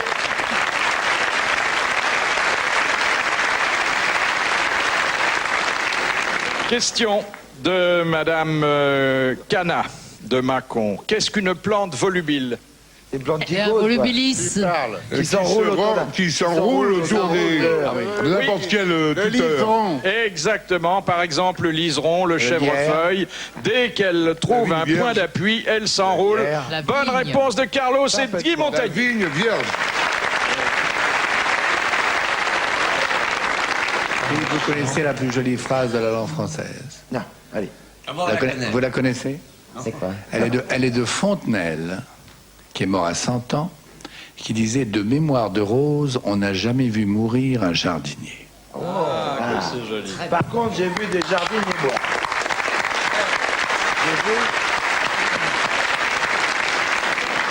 Question de Madame Cana de Mâcon. Qu'est-ce qu'une plante volubile? Des plantes qui Et un causent, quoi. volubilis. Qui s'enroule autour d'un- Qui s'enroule autour de n'importe quel Le tuteur. liseron. Exactement. Par exemple, le liseron, le chèvrefeuille. Dès qu'elle trouve un vigne point vierge. d'appui, elle s'enroule. La Bonne vigne. réponse de Carlos et de Guy La Montagnier. vigne vierge. Vous connaissez la plus jolie phrase de la langue française. Non, allez. Vous la connaissez? C'est quoi? Elle est de Fontenelle, qui est mort à 100 ans, qui disait « De mémoire de rose, on n'a jamais vu mourir un jardinier. C'est joli. Par contre, j'ai vu des jardiniers boire.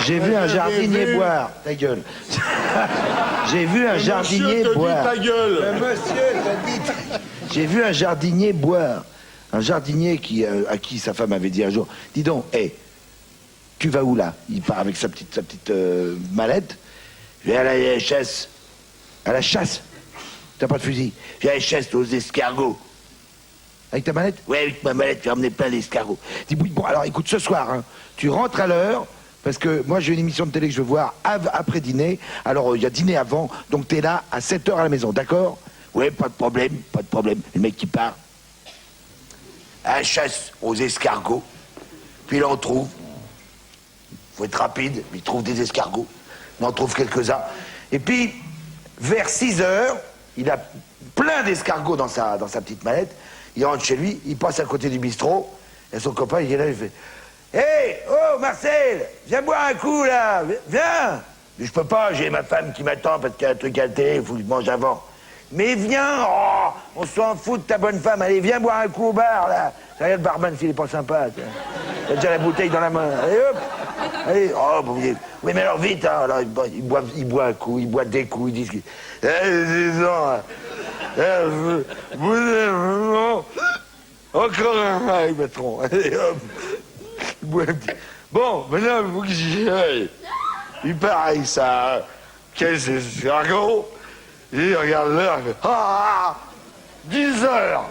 J'ai vu un jardinier boire. Ta gueule. J'ai vu un jardinier boire. Ta gueule. J'ai vu un jardinier boire. Un jardinier à qui sa femme avait dit un jour, dis donc, hé, tu vas où là? Il part avec sa petite mallette. Je vais à la chasse. À la chasse? T'as pas de fusil? Je vais à la chasse aux escargots. Avec ta mallette? Ouais, avec ma mallette, je vais emmener plein d'escargots. Dis, bon, alors écoute, ce soir, hein, tu rentres à l'heure, parce que moi j'ai une émission de télé que je veux voir après dîner. Alors il y a dîner avant, donc t'es là à 7h à la maison, d'accord? Ouais, pas de problème, pas de problème. Le mec qui part à la chasse aux escargots, puis il en trouve. Faut être rapide, il trouve des escargots. Il en trouve quelques-uns. Et puis, vers 6h, il a plein d'escargots dans sa petite mallette. Il rentre chez lui, il passe à côté du bistrot, et son copain, il est là, il fait « Hé, oh, Marcel, viens boire un coup, là, viens !» Mais je peux pas, j'ai ma femme qui m'attend parce qu'il y a un truc à la télé, il faut que je mange avant. « Mais viens, oh, on s'en fout de ta bonne femme, allez, viens boire un coup au bar, là. Regarde le barman s'il est pas sympa, tiens. Il a déjà la bouteille dans la main, allez, hop. Allez, oh, bon, oui, mais alors vite, hein, alors, il boit un coup, il boit des coups, il dit encore un rail, patron. Allez, hop. Il boit un petit. Bon, maintenant, il faut que j'y aille. Il pareil, ça. Quel escargot. Il regarde l'heure, il fait ah, 10 heures.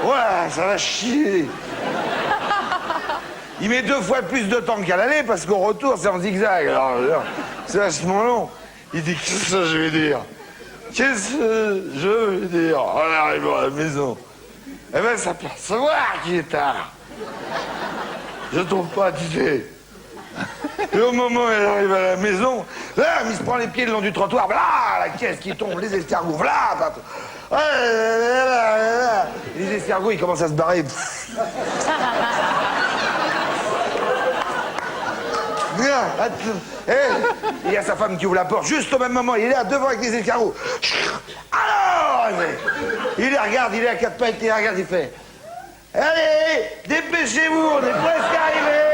Ouais, ça va chier. Il met 2 fois plus de temps qu'à l'aller parce qu'au retour, c'est en zigzag. Alors, c'est vachement long. Il dit, qu'est-ce que je vais dire? Qu'est-ce que je vais dire? En arrivant à la maison, elle va s'apercevoir qu'il est tard. Je trouve pas, tu sais. Et au moment où elle arrive à la maison, là, il se prend les pieds le long du trottoir, voilà, la caisse qui tombe, les escargots, voilà, partout. Les escargots, ils commencent à se barrer. Viens, il y a sa femme qui ouvre la porte, juste au même moment, il est là, devant avec les escargots. Alors, il les regarde, il est à 4 pattes, il les regarde, il fait allez, dépêchez-vous, on est presque arrivés.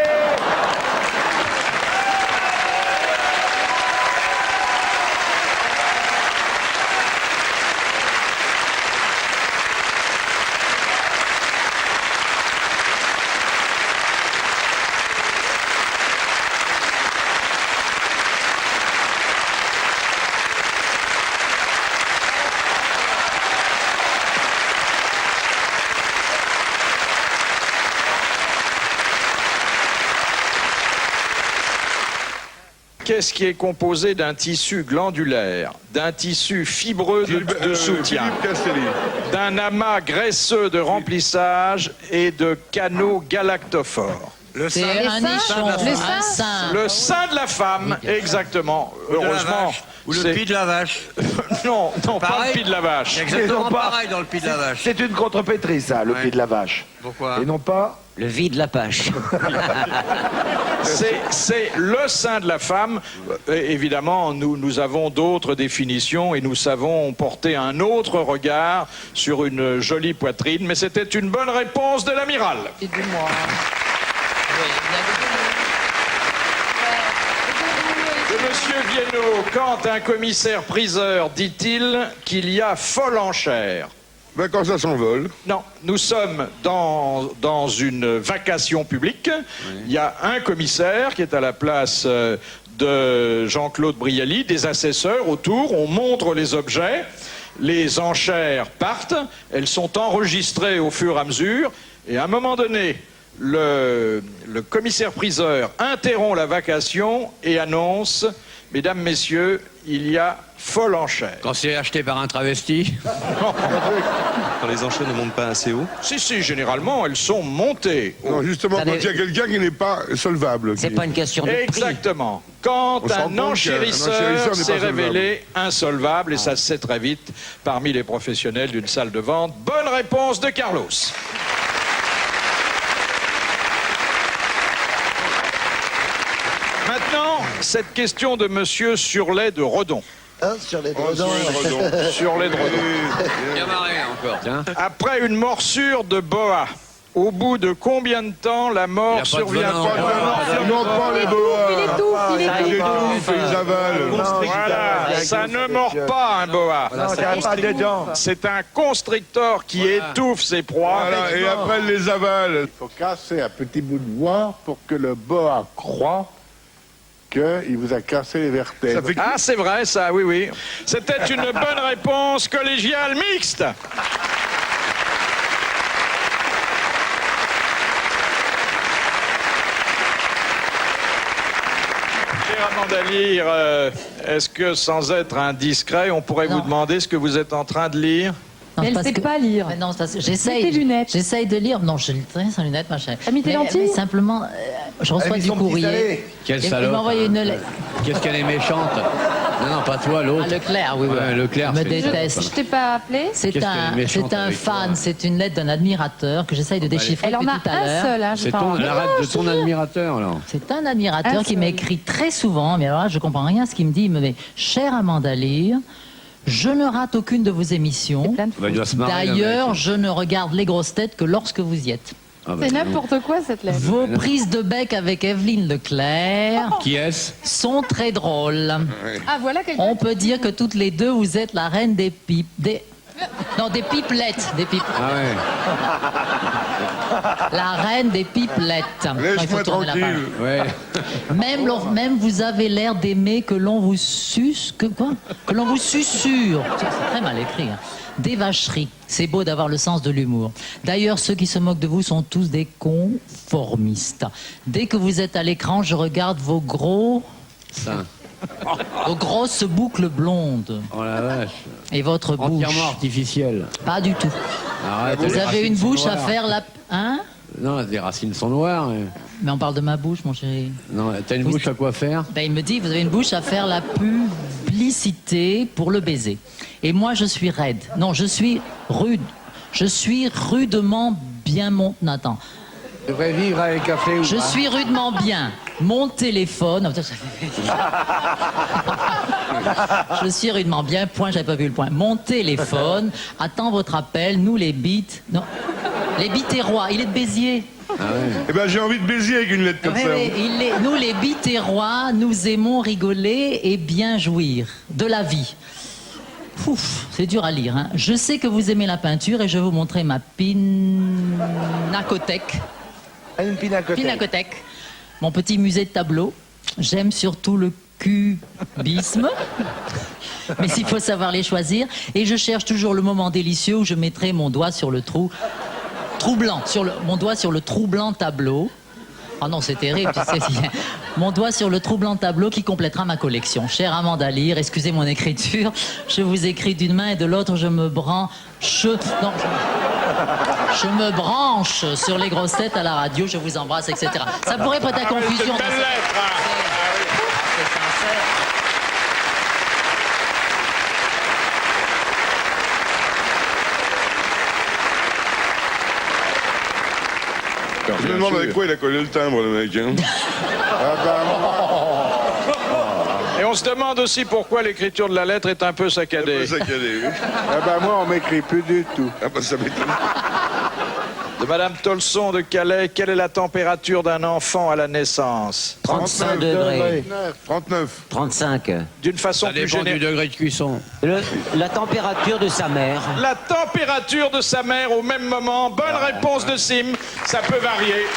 qu'est-ce qui est composé d'un tissu glandulaire, d'un tissu fibreux de soutien, d'un amas graisseux de remplissage et de canaux galactophores? C'est un nichon, un sein. Le sein de la femme, exactement. Heureusement. Ou le pied de la vache. Non, pas Pareil. le pied de la vache. Exactement pareil dans le pied de la vache. C'est une contrepétrie, ça, le pied de la vache. Pourquoi? Et non pas... Le vide de la pâche. C'est le sein de la femme. Évidemment, nous avons d'autres définitions et nous savons porter un autre regard sur une jolie poitrine. Mais c'était une bonne réponse de l'amiral. Aidez-moi. De Monsieur Viennot, quand un commissaire-priseur dit-il qu'il y a folle enchère? Ben, quand ça s'envole. Non, nous sommes dans une vacation publique. Il y a un commissaire qui est à la place de Jean-Claude Brialy, des assesseurs autour, on montre les objets, les enchères partent, elles sont enregistrées au fur et à mesure, et à un moment donné, le commissaire-priseur interrompt la vacation et annonce « Mesdames, Messieurs, il y a folle enchère ». Quand c'est acheté par un travesti? Quand les enchères ne montent pas assez haut? Si, généralement, elles sont montées. Non, justement, quand il y a quelqu'un qui n'est pas solvable. C'est pas une question de prix. Exactement. Quand On s'en un compte enchérisseur qu'un enchérisseur n'est s'est pas révélé insolvable, et ça se sait très vite parmi les professionnels d'une salle de vente. Bonne réponse de Carlos. Maintenant, cette question de Monsieur Surlet de Redon. Sur les Redon. Sur les Redon. Bien marré encore, tiens. Après une morsure de boa, au bout de combien de temps la mort survient? Non, pas les boas. Il étouffe. Ils avalent. Voilà, ça ne mord pas un boa. Non, ça n'a pas de dents. C'est un constrictor qui étouffe ses proies. Voilà, et après, elle les avale. Il faut casser un petit bout de bois pour que le boa croie qu'il vous a cassé les vertèbres. Ah, c'est vrai, ça, oui. C'était une bonne réponse collégiale mixte. Cher Amanda Lear, est-ce que, sans être indiscret, on pourrait vous demander ce que vous êtes en train de lire? Non, Elle parce sait que- pas lire. Mais non, c'est parce que Mets tes lunettes. J'essaye de lire. Non, je lis très sans lunettes, ma chérie. T'as mis tes lentilles Mais simplement, je reçois Elle a mis du son petit courrier. salé. Quelle Il salope. m'a envoyé une lettre. Qu'est-ce qu'elle est méchante. Non, pas toi, l'autre. Ah, Leclerc, oui. Ouais, Leclerc, me c'est- déteste. Je t'ai pas appelé. C'est Qu'est-ce qu'elle est méchante c'est un avec toi. fan, c'est une lettre d'un admirateur que j'essaye de déchiffrer Elle en depuis a tout à un l'heure. seul, hein, j'ai C'est pas ton, envie. l'arrête de ton admirateur, là. C'est un admirateur Un qui seul. m'écrit très souvent, mais alors là, je comprends rien à ce qu'il me dit. Il me dit « Chère Amanda Lear, je ne rate aucune de vos émissions. Plein de Bah, il doit se marrer, le D'ailleurs, mec. je ne regarde les grosses têtes que lorsque vous y êtes. Ah, bah, C'est non. n'importe quoi cette lettre. Vos prises de bec avec Evelyne Leclerc Qui est-ce? sont très drôles. Ah voilà quelqu'un. On peut dire que toutes les deux, vous êtes la reine des pipes. Non, des pipelettes. Des pipes. Ah ouais. La reine des pipelettes. Non, il faut Laisse-moi tourner la page. tranquille. Ouais. Même vous avez l'air d'aimer que l'on vous suce. Que quoi? Que l'on vous susurre. C'est très mal écrit. Hein. Des vacheries. C'est beau d'avoir le sens de l'humour. D'ailleurs, ceux qui se moquent de vous sont tous des conformistes. Dès que vous êtes à l'écran, je regarde vos grosses boucles blondes Oh la vache. et votre bouche. Entièrement artificielle. Pas du tout. Arrête, Vous les avez une racines sont bouche à noires. faire la... Hein? Non, les racines sont noires. Mais on parle de ma bouche, mon chéri. Non, t'as une Vous- bouche à quoi faire? Ben, il me dit, vous avez une bouche à faire la publicité pour le baiser. Et moi, je suis raide. Non, je suis rude. Je suis rudement bien Attends. Tu devrais vivre avec café ou Je pas? suis rudement bien. Mon téléphone... Oh, putain, ça fait- Je suis rudement bien, point, j'avais pas vu le point. Mon téléphone attend votre appel, nous les bites... Non, les bitérois, il est de Béziers. Eh ben, j'ai envie de baiser avec une lettre comme Oui, ça. oui, nous les bitérois, nous aimons rigoler et bien jouir de la vie. Ouf, c'est dur à lire. Hein. Je sais que vous aimez la peinture et je vais vous montrer ma pinacothèque. Une pinacothèque. Pinacothèque. Mon petit musée de tableaux. J'aime surtout le cubisme. Mais il faut savoir les choisir. Et je cherche toujours le moment délicieux où je mettrai mon doigt sur le trou blanc, mon doigt sur le trou blanc tableau. Ah non, c'est terrible, tu sais. mon doigt sur le troublant tableau qui complétera ma collection. Chère Amanda Lear, excusez mon écriture, je vous écris d'une main et de l'autre je me branche... Non, je me branche sur les grosses têtes à la radio, je vous embrasse, etc. Ça pourrait prêter à confusion. C'est une belle lettre, Je me demande avec quoi il a collé le timbre, le mec. Hein. Et on se demande aussi pourquoi l'écriture de la lettre est un peu saccadée. Oui. Ah ben moi, on m'écrit plus du tout. Ah bah ça m'étonne. De Madame Tolson de Calais, quelle est la température d'un enfant à la naissance? 35 degrés. 39. 35. D'une façon Ça plus dépend du générale. degré de cuisson. La température de sa mère. La température de sa mère au même moment. Bonne réponse de Sim. Ça peut varier.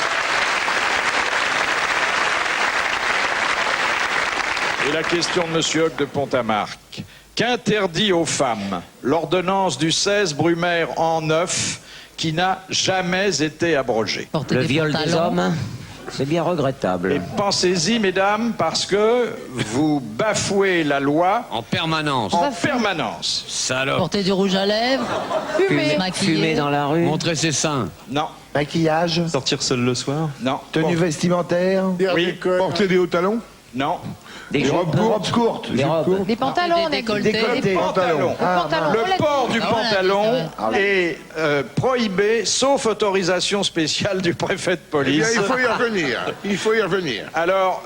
Et la question de Monsieur Hoc de Pont-à-Marc. Qu'interdit aux femmes l'ordonnance du 16 Brumaire en 9 qui n'a jamais été abrogée? Le viol des hommes, c'est bien regrettable. Et pensez-y, mesdames, parce que vous bafouez la loi En permanence. en permanence. Salope. Porter du rouge à lèvres, Fumer. maquiller. Fumer dans la rue. Montrer ses seins. Non, Maquillage, Sortir seul le soir. non, tenue vestimentaire, oui, Porter des hauts talons. non. Des robes courtes, Des robes. Des pantalons, Des on a dit. décolletés. Des Pantalon. pantalons. On l'a Le dit. port du Ah, voilà, pantalon ah est prohibé, sauf autorisation spéciale du préfet de Eh police. bien, il faut y revenir. Il faut y revenir. Alors,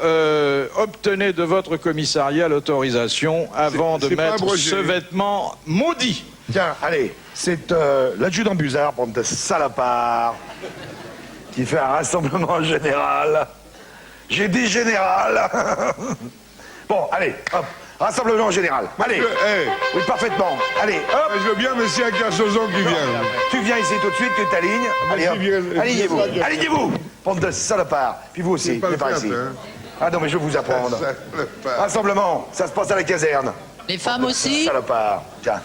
obtenez de votre commissariat l'autorisation avant de c'est pas mettre abrogé. ce vêtement maudit. Tiens, allez, c'est l'adjudant Buzard, bande de salopards, qui fait un rassemblement général. J'ai dit général. Bon, allez, hop, rassemblement général. Allez, oui, parfaitement. Allez, hop. Je veux bien, mais c'est un Carsozon qui vient. Tu viens ici tout de suite, tu t'alignes. Allez, hop. Vas-y, viens. Alignez-vous, alignez-vous. Bande de salopards. Puis vous aussi, pas venez le par faire, ici. hein. Ah non, mais je vais vous apprendre. Salopard. Rassemblement, ça se passe à la caserne. Les femmes aussi. Salopard, tiens.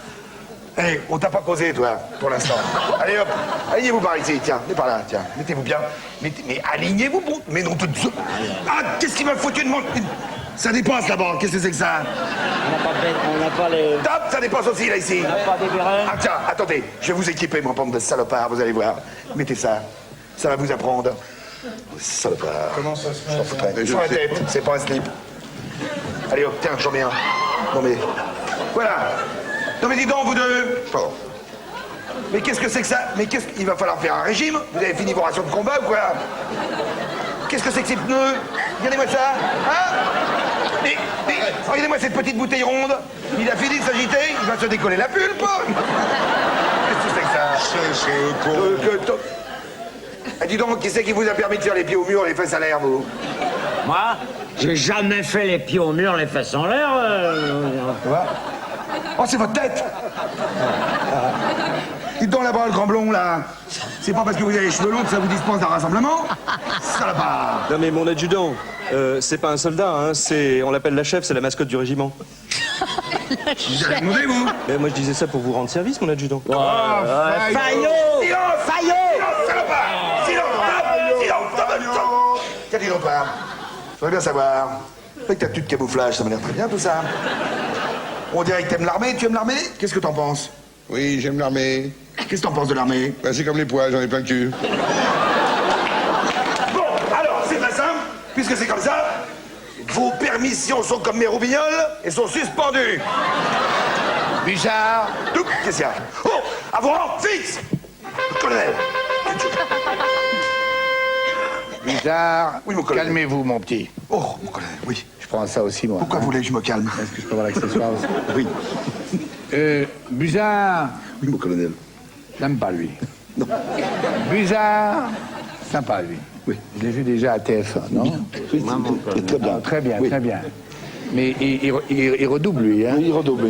Hé, on t'a pas causé, toi, pour l'instant. Allez, hop, alignez-vous par ici, tiens, venez par là, tiens, mettez-vous bien. Mais alignez-vous, bon. Mais non, tout de suite. Ah, qu'est-ce qui m'a foutu de mon... Ça dépasse là-bas, qu'est-ce que c'est que ça? On n'a pas les... Top, ça dépasse aussi, là, ici. On n'a pas des vérins. Ah, tiens, attendez, je vais vous équiper, mon bande de salopards, vous allez voir. Mettez ça, ça va vous apprendre. Salopard. Comment ça se fait? Sur la tête, c'est pas un slip. Allez, hop, tiens, j'en mets un. Non, mais... Voilà. Non, mais dis donc, vous deux. Oh. Mais qu'est-ce que c'est que ça? Mais qu'est-ce qu'il va falloir faire un régime? Vous avez fini vos rations de combat ou quoi? Qu'est-ce que c'est que ces pneus? Regardez-moi ça. Hein? Mais regardez-moi cette petite bouteille ronde. Il a fini de s'agiter, il va se décoller la pulpe. Qu'est-ce que c'est que ça? C'est con. Ah, dis donc, qui c'est qui vous a permis de faire les pieds au mur et les fesses à l'air, vous? Moi, j'ai jamais fait les pieds au mur, les fesses en l'air. Quoi? Oh, c'est votre tête! Dites donc là-bas, le grand blond, là. C'est pas parce que vous avez les cheveux longs que ça vous dispense d'un rassemblement? Salopard! Non mais mon adjudant, c'est pas un soldat, hein, on l'appelle la chef, c'est la mascotte du régiment. Vous avez demandé, vous? Mais moi je disais ça pour vous rendre service, mon adjudant. Fayot! Silence! Silence, salopard! Silence! Silence! Tiens, dis donc, pas. Je voudrais bien savoir. Avec ta tenue de camouflage, ça m'a l'air très bien, tout ça. On dirait que t'aimes l'armée. Tu aimes l'armée? Qu'est-ce que t'en penses? Oui, j'aime l'armée. Qu'est-ce que t'en penses de l'armée? Bah, c'est comme les poils, j'en ai plein le cul. Bon, alors, c'est très simple. Puisque c'est comme ça, vos permissions sont comme mes roubignoles et sont suspendues. Buzard. Tout, qu'est-ce qu'il y a? Oh, à vos rangs, fixe! Colonel. Buzard. Oui, mon colonel. Calmez-vous, mon petit. Oh, mon colonel, oui. Je prends ça aussi, moi. Pourquoi vous voulez que je me calme? Est-ce que je peux avoir l'accessoire aussi? Oui. Buzard. Oui, mon colonel. J'aime pas lui. Non. Buzard. Sympa, lui. Oui. Je l'ai vu déjà à TF1, non? Oui, très bien. Ah, très bien, Oui. très bien. Mais il redouble, lui, hein? Oui, il redouble.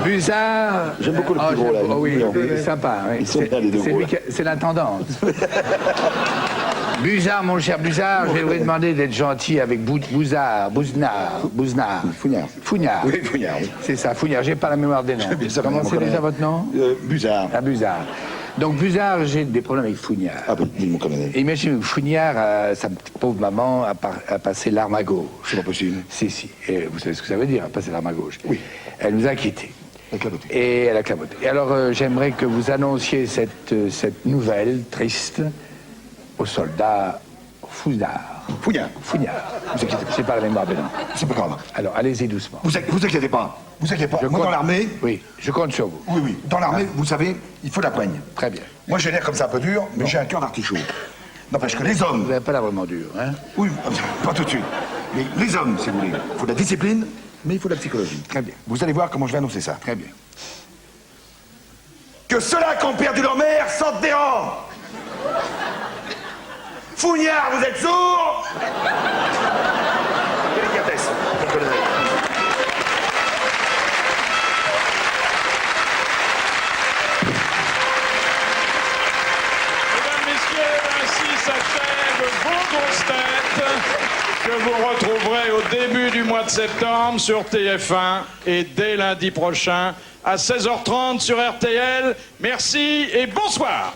Buzard. J'aime beaucoup le plus gros, là. Oh, oui, Non. sympa. Oui. Ils sont bien, les deux C'est gros, lui là. c'est l'intendance. Buzard, mon cher Buzard, je vais vous demander d'être gentil avec Bouznard. Fougnard. Fougnard. Oui, Fougnard, oui. C'est ça, Fougnard. J'ai pas la mémoire des noms. Bien sûr, Comment mon c'est déjà colonel. votre nom? Buzard. Ah, Buzard. Donc, Buzard, j'ai des problèmes avec Fougnard. Ah oui, mon colonel. Et imaginez, Fougnard, sa pauvre maman, a passé l'arme à gauche. C'est pas possible. Si. Et vous savez ce que ça veut dire, passer l'arme à gauche? Oui. Elle nous a quittés. Elle a clapoté. Et elle a clapoté. Et alors, j'aimerais que vous annonciez cette nouvelle triste aux soldats Fougnard. Fougnard. Vous inquiétez pas. J'ai pas la mémoire dedans. C'est pas grave. Alors, allez-y doucement. Vous inquiétez pas. Vous inquiétez pas. Je Moi, compte- dans l'armée... Oui, je compte sur vous. Oui. Dans l'armée, vous savez, il faut la poigne. Très bien. Moi, j'ai l'air comme ça un peu dur, mais j'ai un cœur d'artichaut. N'empêche que les Vous hommes... n'avez pas l'air vraiment dur, hein? Oui, pas tout de suite. Mais les hommes, si vous voulez, il faut de la discipline, mais il faut de la psychologie. Très bien. Vous allez voir comment je vais annoncer ça. Très bien. Que ceux-là qui ont perdu leur mère sortent des rangs. Fougnard, vous êtes sourds? Délicatesse, mon colonel. Mesdames, messieurs, ainsi s'achève vos grosses têtes que vous retrouverez au début du mois de septembre sur TF1 et dès lundi prochain à 16h30 sur RTL. Merci et bonsoir.